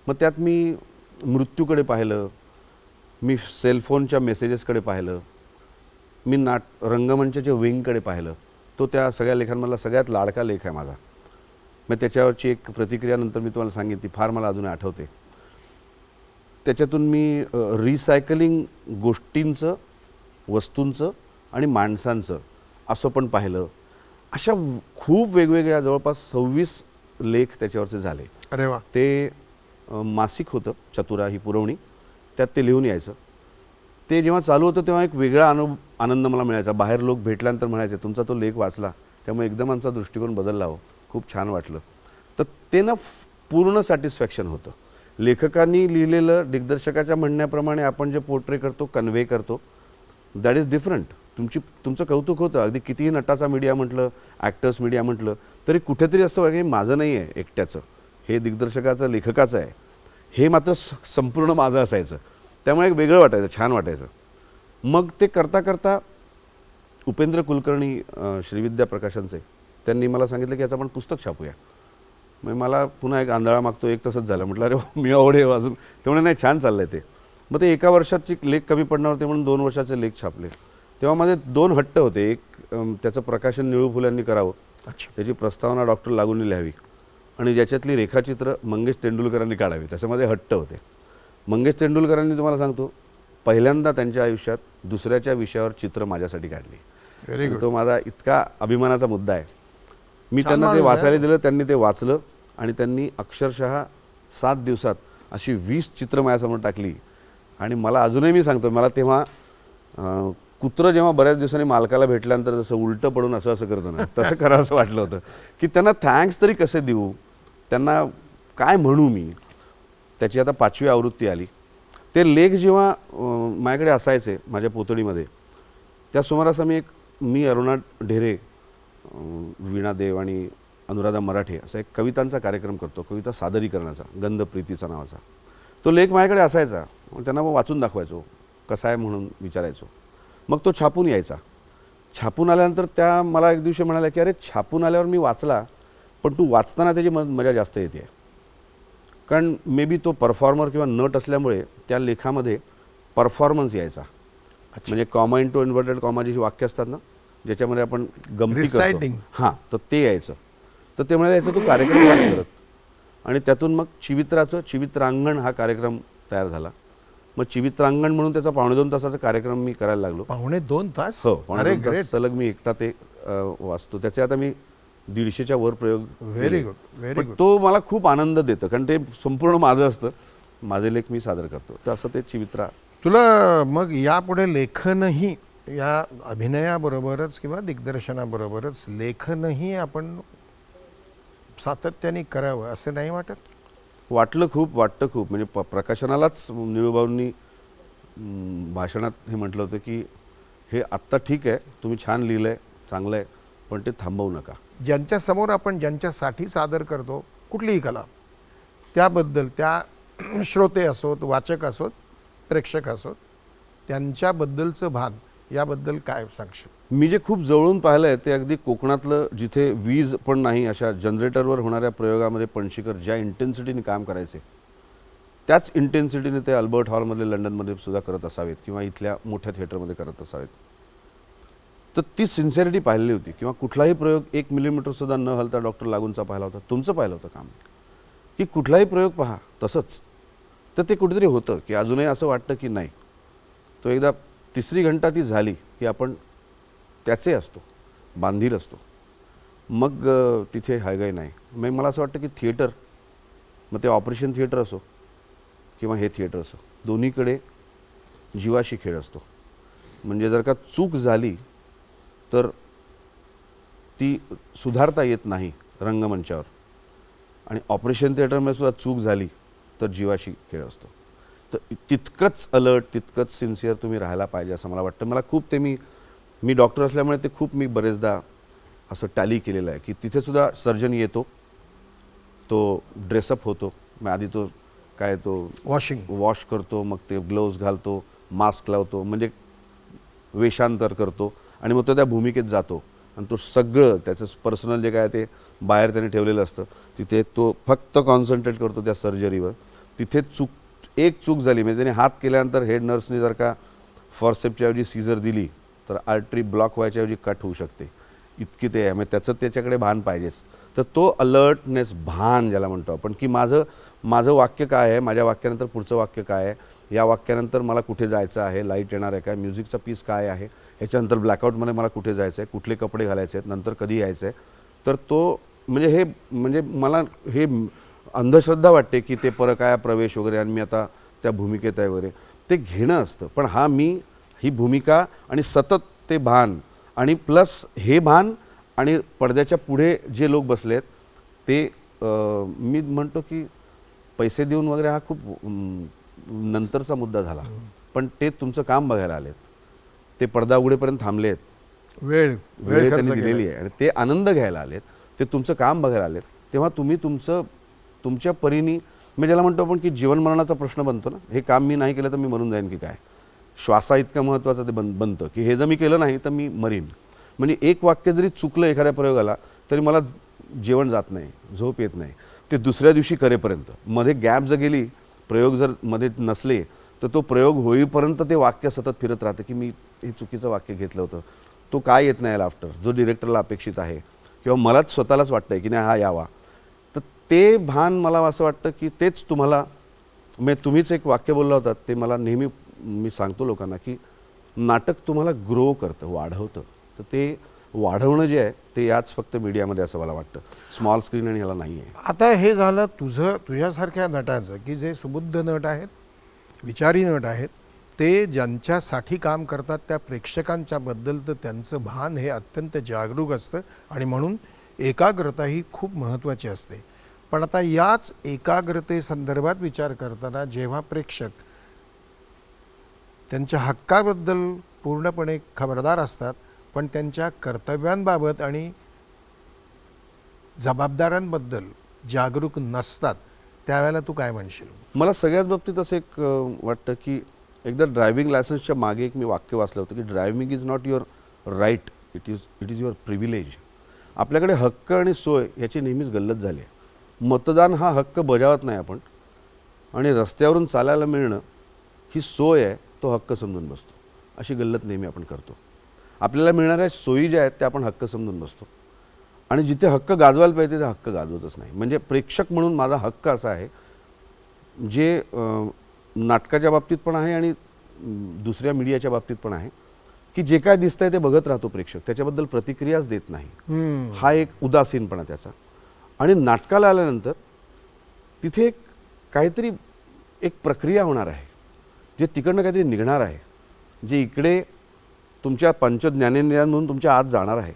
मग त्यात मी मृत्यूकडे पाहिलं, मी सेलफोनच्या मेसेजेसकडे पाहिलं, मी रंगमंचाच्या विंगकडे पाहिलं. तो त्या सगळ्या लेखांमधला सगळ्यात लाडका लेख आहे माझा. मग त्याच्यावरची एक प्रतिक्रिया नंतर मी तुम्हाला सांगेन, ती फार मला अजून आठवते. त्याच्यातून मी रिसायकलिंग गोष्टींचं, वस्तूंचं आणि माणसांचं असं पण पाहिलं. अशा खूप वेगवेगळ्या जवळपास 26 लेख त्याच्यावरचे झाले. अरे वा. ते मासिक होतं, चतुरा ही पुरवणी, त्यात ते लिहून यायचं. ते जेव्हा चालू होतं तेव्हा एक वेगळा आनंद मला मिळायचा. बाहेर लोक भेटल्यानंतर म्हणायचे, तुमचा तो लेख वाचला त्यामुळे एकदम आमचा दृष्टिकोन बदलला हो, खूप छान वाटलं. तर ते ना पूर्ण सॅटिस्फॅक्शन होतं. लेखकांनी लिहिलेलं दिग्दर्शकाच्या म्हणण्याप्रमाणे आपण जे पोर्ट्रे करतो, कन्व्हे करतो, दॅट इज डिफरंट. तुमचं कौतुक होतं. अगदी कितीही नटाचा मीडिया म्हटलं, ॲक्टर्स मीडिया म्हटलं तरी कुठेतरी असं वाटतं की माझं नाही आहे एकट्याचं, हे दिग्दर्शकाचं, लेखकाचं आहे. हे मात्र संपूर्ण माझं असायचं. त्यामुळे एक वेगळं वाटायचं, छान वाटायचं. मग ते करता करता उपेंद्र कुलकर्णी श्रीविद्या प्रकाशनचे, त्यांनी मला सांगितलं की याचं आपण पुस्तक छापूया. मग मला पुन्हा एक आंधळा मागतो एक तसंच झालं. म्हटलं अरे मी आवडे अजून. त्यामुळे नाही, छान चाललं आहे ते. मग ते एका वर्षाची लेख कमी पडणार होते म्हणून 2 वर्षाचे लेख छापले. तेव्हा माझे 2 हट्ट होते. एक, त्याचं प्रकाशन निळू फुलांनी करावं, त्याची प्रस्तावना डॉक्टर लागूंनी लिहावी, आणि ज्याच्यातली रेखाचित्र मंगेश तेंडुलकरांनी काढावी. त्याच्यामध्ये हट्ट होते. मंगेश तेंडुलकरांनी तुम्हाला सांगतो पहिल्यांदा त्यांच्या आयुष्यात दुसऱ्याच्या विषयावर चित्र माझ्यासाठी काढली. Very good. तो माझा इतका अभिमानाचा मुद्दा आहे. मी त्यांना ते वाचायला दिलं, त्यांनी ते वाचलं आणि त्यांनी अक्षरशः 7 दिवसात अशी 20 चित्र माझ्यासमोर टाकली. आणि मला अजूनही, मी सांगतो, मला तेव्हा कुत्रं जेव्हा बऱ्याच दिवसांनी मालकाला भेटल्यानंतर जसं उलटं पडून असं असं करतं ना, तसं करावं असं वाटलं होतं की त्यांना थँक्स तरी कसे देऊ, त्यांना काय म्हणू मी. त्याची आता 5वी आवृत्ती आली. ते लेख जेव्हा माझ्याकडे असायचे माझ्या पोतडीमध्ये, त्या सुमारास मी अरुणा ढेरे, वीणा देव आणि अनुराधा मराठे असा एक कवितांचा कार्यक्रम करतो, कविता सादरीकरणाचा, गंध प्रीतीचा नावाचा. तो लेख माझ्याकडे असायचा. त्यांना मग वाचून दाखवायचो, कसा आहे म्हणून विचारायचो. मग तो छापून यायचा. छापून आल्यानंतर त्या मला एक दिवशी म्हणाल्या की अरे छापून आल्यावर मी वाचला, पण तू वाचताना त्याची मजा जास्त येते. कारण मे बी तो परफॉर्मर किंवा नट असल्यामुळे त्या लेखामध्ये परफॉर्मन्स यायचा. म्हणजे कॉमा इंटू इन्व्हर्टेड कॉमा जी वाक्य असतात ना, ज्याच्यामध्ये आपण गमती करतो, हां, तर ते यायचं. तर ते म्हणाले याचा तो कार्यक्रम करत. आणि त्यातून मग चिवित्रांगण हा कार्यक्रम तयार झाला. मग चिवित्रांगण म्हणून त्याचा 1.5-2 तासाचा कार्यक्रम मी करायला लागलो. 1.5-2 तास? हो, 1.5-2 तास सलग मी एकटा ते वाचतो. त्याचे आता मी 150च्या वर प्रयोग. Very good, very good. तो मला खूप आनंद देतं, कारण ते संपूर्ण माझं असतं. माझे लेख मी सादर करतो. तर असं ते चिवित्रा. तुला मग यापुढे लेखनही, या अभिनयाबरोबरच किंवा दिग्दर्शनाबरोबरच लेखनही आपण सातत्याने करावं असं नाही वाटत? वाटतं खूप. म्हणजे प्रकाशनालाच निळूभाऊंनी भाषणात हे म्हटलं होतं की हे आत्ता ठीक आहे, तुम्ही छान लिहिलं आहे, चांगलं आहे, पण ते थांबवू नका. ज्यांच्यासमोर आपण ज्यांच्यासाठी सादर करतो कुठलीही कला, त्याबद्दल त्या श्रोते असोत, वाचक असोत, प्रेक्षक असोत, त्यांच्याबद्दलचं भान, याबद्दल काय सांगशील? मी जे खूप जवळून पाहिलं आहे ते अगदी कोकणातलं, जिथे वीज पण नाही अशा जनरेटरवर होणाऱ्या प्रयोगामध्ये पणशीकर ज्या इंटेन्सिटीने काम करायचे, त्याच इंटेन्सिटीने ते अल्बर्ट हॉलमध्ये लंडनमध्ये सुद्धा करत असावेत किंवा इथल्या मोठ्या थिएटरमध्ये करत असावेत. तर ती सिन्सिअरिटी पाहिलेली होती. किंवा कुठलाही प्रयोग 1 मिलीमीटरसुद्धा न हलता डॉक्टर लागूंचा पाहिला होता. तुमचं पाहिलं होतं काम, की कुठलाही प्रयोग पहा तसंच. तर ते कुठेतरी होतं की अजूनही असं वाटतं की नाही, तो एकदा 3री घंटा ती झाली की आपण त्याचे असतो, बांधील असतो. मग तिथे हायगाय नाही. मग मला असं वाटतं की थिएटर, मग ते ऑपरेशन थिएटर असो किंवा हे थिएटर असो, दोन्हीकडे जीवाशी खेळ असतो. म्हणजे जर का चूक झाली तर ती सुधारता येत नाही रंगमंचावर, आणि ऑपरेशन थिएटरमध्ये सुद्धा चूक झाली तर जीवाशी खेळ असतो. तर तितकंच अलर्ट, तितकंच सिन्सिअर तुम्ही राहायला पाहिजे असं मला वाटतं. मला खूप ते मी डॉक्टर असल्यामुळे ते खूप मी बरेचदा असं टॅली केलेलं आहे की तिथेसुद्धा सर्जन येतो, तो ड्रेसअप होतो. मग आधी तो वॉश करतो, मग ते ग्लोव्ज घालतो, मास्क लावतो. म्हणजे वेषांतर करतो आणि मग तो त्या भूमिकेत जातो आणि तो सगळं त्याचं पर्सनल जे काय ते बाहेर त्याने ठेवलेलं असतं तिथे तो फक्त कॉन्सन्ट्रेट करतो त्या सर्जरीवर. तिथे एक चूक झाली म्हणजे त्याने हात केल्यानंतर हेड नर्सने जर का फॉर्सेप्सच्या ऐवजी सीझर दिली तर आर्टरी ब्लॉक व्हायच्या ऐवजी कट होऊ शकते, इतकी ते आहे. म्हणजे त्याचं त्याच्याकडे भान पाहिजेच. तर तो अलर्टनेस, भान ज्याला म्हणतो आपण, की माझं वाक्य काय आहे, माझ्या वाक्यानंतर पुढचं वाक्य काय आहे, या वाक्यानंतर मला कुठे जायचं आहे, लाईट येणार आहे काय, म्युझिकचा पीस काय आहे, ह्याच्यानंतर ब्लॅकआउटमध्ये मला कुठे जायचं आहे, कुठले कपडे घालायचे आहेत, नंतर कधी यायचं आहे. तर तो म्हणजे मला हे अंधश्रद्धा वाटते की ते परकाया प्रवेश वगैरे आणि मी आता त्या भूमिकेत आहे वगैरे, ते घेणं असतं. पण ही भूमिका आणि सतत ते भान आणि प्लस हे भान आणि पडद्याच्या पुढे जे लोक बसले आहेत ते मी म्हणतो की पैसे देऊन वगैरे हा खूप नंतरचा मुद्दा झाला, पण ते तुमचं काम बघायला आलेत, ते पडदा उघडेपर्यंत थांबले आहेत, वेळ त्यांनी दिलेली आहे आणि ते आनंद घ्यायला आलेत, ते तुमचं काम बघायला आलेत. तेव्हा तुम्ही तुमच्या परीने, मी ज्याला म्हणतो आपण की जीवन मरणाचा प्रश्न बनतो ना, हे काम मी नाही केलं तर मी मरून जाईन की काय, श्वासा इतकं महत्त्वाचं ते बनतं की हे जर मी केलं नाही तर मी मरीन. म्हणजे एक वाक्य जरी चुकलं एखाद्या प्रयोगाला तरी मला जेवण जात नाही, झोप येत नाही, ते दुसऱ्या दिवशी करेपर्यंत. मध्ये गॅप जर गेली, प्रयोग जर मध्ये नसले तर तो प्रयोग होईपर्यंत ते वाक्य सतत फिरत राहतं की मी हे चुकीचं वाक्य घेतलं होतं, तो काय येत नाही आफ्टर, जो डिरेक्टरला अपेक्षित आहे किंवा मलाच स्वतःलाच वाटतं आहे की नाही हा यावा. तर ते भान मला असं वाटतं की तेच तुम्हाला, तुम्हीच एक वाक्य बोलला होता ते मला नेहमी मी सांगतो लोकांना की नाटक तुम्हाला ग्रो करतं, वाढवतं. तर ते वाढवणं जे आहे ते याच फक्त मीडियामध्ये असं मला वाटतं, स्मॉल स्क्रीन आणि ह्याला नाही आहे. आता हे झालं तुझ्यासारख्या नटांचं की जे सुबुद्ध नट आहेत, विचारी नट आहेत, ते ज्यांच्यासाठी काम करतात त्या प्रेक्षकांच्या बद्दल तर त्यांचं भान हे अत्यंत जागरूक असतं आणि म्हणून एकाग्रता ही खूप महत्त्वाची असते. पण आता याच एकाग्रतेसंदर्भात विचार करताना जेव्हा प्रेक्षक त्यांच्या हक्काबद्दल पूर्णपणे खबरदार असतात पण त्यांच्या कर्तव्यांबाबत आणि जबाबदाऱ्यांबद्दल जागरूक नसतात, त्यावेळेला तू काय म्हणशील? मला सगळ्याच बाबतीत असं एक वाटतं की एकदा ड्रायव्हिंग लायसन्सच्या मागे एक मी वाक्य वाचलं होतं की driving is not your right, it is your privilege. आपल्याकडे हक्क आणि सोय याची नेहमीच गल्लत झाली आहे. मतदान हा हक्क बजावत नाही आपण आणि रस्त्यावरून चालायला मिळणं ही सोय आहे, तो हक्क समजून बसतो. अशी गल्लत नेहमी आपण करतो. आपल्याला मिळणाऱ्या सोयी ज्या आहेत त्या आपण हक्क समजून बसतो आणि जिथे हक्क गाजवायला पाहिजे ते हक्क गाजवतच नाही. म्हणजे प्रेक्षक म्हणून माझा हक्क असा आहे, जे नाटकाच्या बाबतीत पण आहे आणि दुसऱ्या मीडियाच्या बाबतीत पण आहे, की जे काय दिसतंय ते बघत राहतो प्रेक्षक, त्याच्याबद्दल प्रतिक्रियाच देत नाही. हा एक उदासीनपणा त्याचा. आणि नाटकाला आल्यानंतर तिथे काहीतरी एक प्रक्रिया होणार आहे, जे तिकडनं काहीतरी निघणार आहे, जे इकडे तुमच्या पंचज्ञानेंद्रियां म्हणून तुमच्या आत जाणार आहे.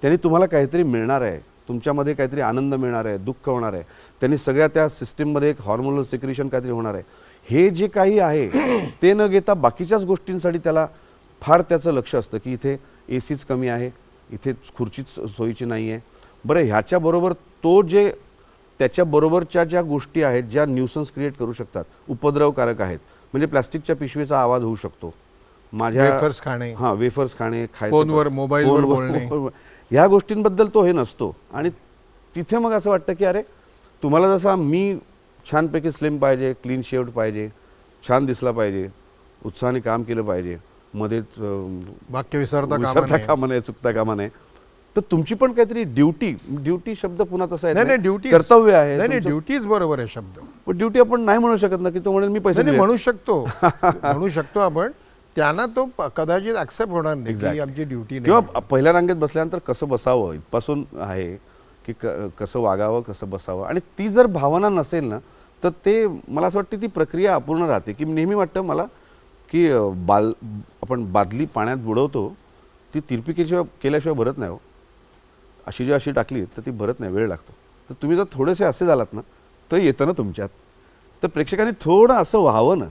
त्यांनी तुम्हाला काहीतरी मिळणार आहे, तुमच्यामध्ये काहीतरी आनंद मिळणार आहे, दुःख होणार आहे, त्यांनी सगळ्या त्या सिस्टीममध्ये एक हॉर्मोनल सिक्रेशन काहीतरी होणार आहे. हे जे काही आहे ते न घेता बाकीच्याच गोष्टींसाठी त्याला फार त्याचं लक्ष असतं की इथे ए सीच कमी आहे, इथे खुर्चीच सोयीची नाही आहे. बरं, ह्याच्याबरोबर तो जे त्याच्याबरोबरच्या ज्या गोष्टी आहेत ज्या न्यूसन्स क्रिएट करू शकतात, उपद्रवकारक आहेत, म्हणजे प्लॅस्टिकच्या पिशवीचा आवाज होऊ शकतो, माझ्या वेफर्स खाणे, वेफर्स खाणे, फोनवर मोबाईलवर बोलणे, ह्या गोष्टींबद्दल तो हे नसतो. आणि तिथे मग असं वाटतं की अरे तुम्हाला जसा मी छानपैकी स्लिम पाहिजे, क्लीन शेव्ड पाहिजे, छान दिसला पाहिजे, उत्साहाने काम केलं पाहिजे, मध्येच वाक्य विसरता कामा नये, चुकता कामा नये. तर तुमची पण काहीतरी ड्युटी शब्द पुन्हा तसा आहे, ड्युटी कर्तव्य आहे. नाही, ड्युटीच बरोबर आहे शब्द. पण ड्युटी आपण नाही म्हणू शकत ना की तो म्हणेल मी पैसे म्हणू शकतो आपण, त्यांना तो कदाचित ऍक्सेप्ट होणार नाही की आमची ड्युटी नाही. किंवा पहिल्या रांगेत बसल्यानंतर कसं बसावं इथपासून आहे की कसं वागावं, कसं बसावं. आणि ती जर भावना नसेल ना तर ते मला असं वाटतं ती प्रक्रिया अपूर्ण राहते. की नेहमी वाटतं मला की आपण बादली पाण्यात बुडवतो, ती तिरपी केल्याशिवाय भरत नाही हो. अशी टाकली तर ती भरत नाही, वेळ लागतो. तर तुम्ही जर थोडेसे असे झालात ना तर येतं ना तुमच्यात. तर प्रेक्षकांनी थोडं असं व्हावं ना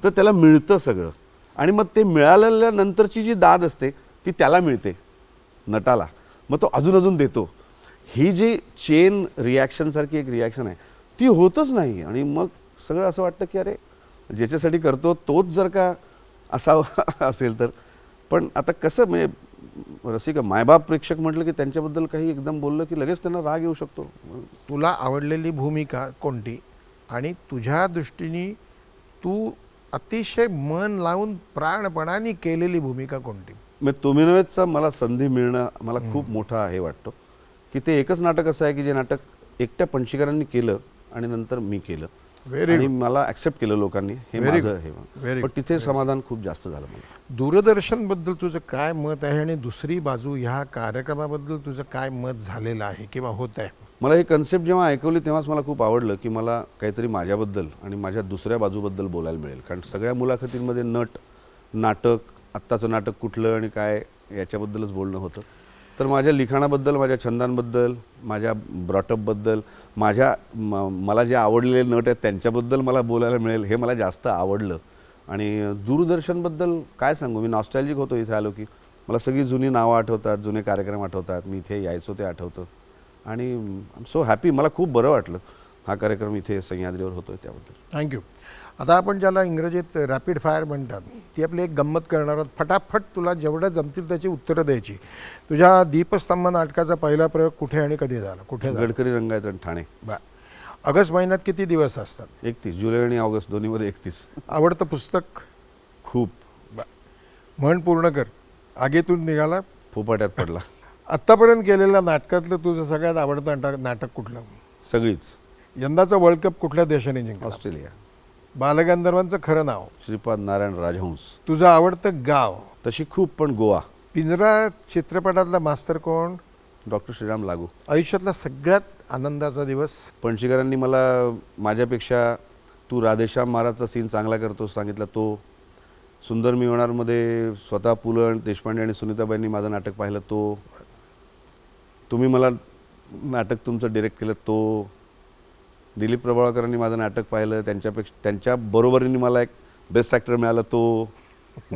तर त्याला मिळतं सगळं. आणि मग ते मिळाल्यानंतरची जी दाद असते ती त्याला मिळते, नटाला. मग तो अजून देतो. ही जी चेन रिॲक्शनसारखी एक रिॲक्शन आहे ती होतच नाही. आणि मग सगळं असं वाटतं की अरे ज्याच्यासाठी करतो तोच जर का असा असेल तर पण आता कसं म्हणजे रसिका मायबाप प्रेक्षक म्हटलं की त्यांच्याबद्दल काही एकदम बोललं की लगेच त्यांना राग येऊ शकतो. तुला आवडलेली भूमिका कोणती आणि तुझ्या दृष्टीने तू अतिशय मन लावून प्राणपणाने केलेली भूमिका कोणती? मग तुम्ही नव्हेचा मला संधी मिळणं मला खूप मोठा हे वाटतो की ते एकच नाटक असं आहे की जे नाटक एकट्या पणशीकरांनी केलं आणि नंतर मी केलं आणि मला ॲक्सेप्ट केलं लोकांनी. हे माझं हे पण तिथे समाधान खूप जास्त झालं मला. दूरदर्शनबद्दल तुझं काय मत आहे आणि दुसरी बाजू ह्या कार्यक्रमाबद्दल तुझं काय मत झालेलं आहे किंवा होत आहे? मला ही कन्सेप्ट जेव्हा ऐकवली तेव्हाच मला खूप आवडलं की मला काहीतरी माझ्याबद्दल आणि माझ्या दुसऱ्या बाजूबद्दल बोलायला मिळेल. कारण सगळ्या मुलाखतींमध्ये नाटक आत्ताचं नाटक कुठलं आणि काय याच्याबद्दलच बोलणं होतं. तर माझ्या लिखाणाबद्दल, माझ्या छंदांबद्दल, माझ्या ब्रॉटअपबद्दल, मला जे आवडलेले नट आहेत त्यांच्याबद्दल मला बोलायला मिळेल हे मला जास्त आवडलं. आणि दूरदर्शनबद्दल काय सांगू, मी नॉस्टॅल्जिक होतो इथे आलो की मला सगळी जुनी नावं आठवतात, जुने कार्यक्रम आठवतात, मी इथे यायचो ते आठवतं आणि आय एम सो हॅपी. मला खूप बरं वाटलं हा कार्यक्रम इथे सह्याद्रीवर होतो आहे त्याबद्दल. थँक्यू. आता आपण ज्याला इंग्रजीत रॅपिड फायर म्हणतात ती आपली एक गंमत करणार आहोत. फटाफट तुला जेवढं जमतील त्याची उत्तरं द्यायची. तुझ्या दीपस्तंभ नाटकाचा पहिला प्रयोग कुठे आणि कधी झाला? कुठे झाला? गडकरी रंगायतन ठाणे. ऑगस्ट महिन्यात किती दिवस असतात? 31. जुलै आणि ऑगस्ट दोन्हीमध्ये 31. आवडतं पुस्तक? खूप. म्हण पूर्ण कर. आगीतून निघाला फोपाट्यात पडला. आत्तापर्यंत केलेल्या नाटकातलं तुझं सगळ्यात आवडतं नाटक कुठलं? सगळीच. यंदाचा वर्ल्ड कप कुठल्या देशाने जिंकला? ऑस्ट्रेलिया. बालगंधर्वांचं खरं नाव? श्रीपाद नारायण राजहंस. तुझं आवडतं गाव? तशी खूप, पण गोवा. पिंजरा चित्रपटातला मास्तर कोण? डॉक्टर श्रीराम लागू. आयुष्यातला सगळ्यात आनंदाचा दिवस? पणशीकरांनी मला माझ्यापेक्षा तू राधेश्याम महाराजचा सीन चांगला करतो सांगितला तो. सुंदर मी होणारमध्ये स्वतः पु ल देशपांडे आणि सुनीताबाईंनी माझं नाटक पाहिलं तो. तुम्ही मला नाटक तुमचं डिरेक्ट केलं तो. दिलीप प्रभावळकरांनी माझं नाटक पाहिलं, त्यांच्या बरोबरीने मला एक बेस्ट ॲक्टर मिळालं तो.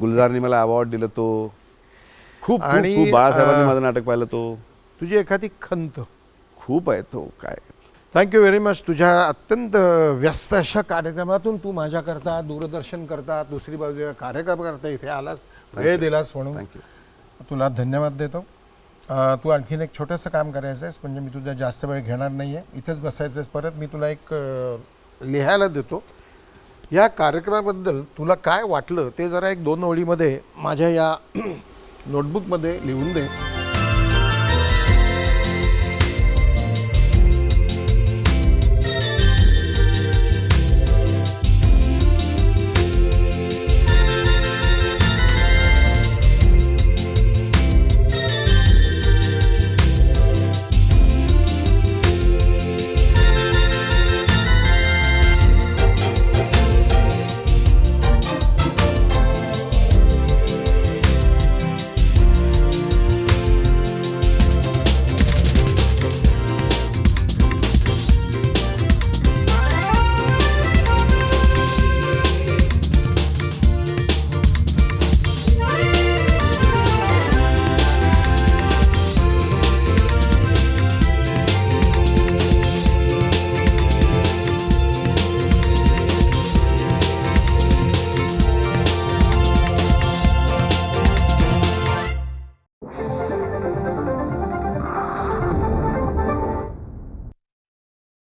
गुलजारनी मला अवॉर्ड दिलं तो. खूप खूप बाळासाहेबांनी माझं नाटक पाहिलं तो. तुझी एखादी खंत? खूप आहे तो काय. Thank you very much. तुझ्या अत्यंत व्यस्त अशा कार्यक्रमातून तू माझ्याकरता, दूरदर्शन करता, दुसरी बाजू कार्यक्रम करता इथे आलास, वेळ दिलास म्हणून थँक्यू. तुला धन्यवाद देतो. तू आणखीन एक छोटंसं काम करायचं आहेस, म्हणजे मी तुझा जास्त वेळ घेणार नाही आहे, इथेच बसायचं आहेस. परत मी तुला एक लिहायला देतो. या कार्यक्रमाबद्दल तुला काय वाटलं ते जरा 1-2 ओळीमध्ये माझ्या या नोटबुकमध्ये लिहून दे.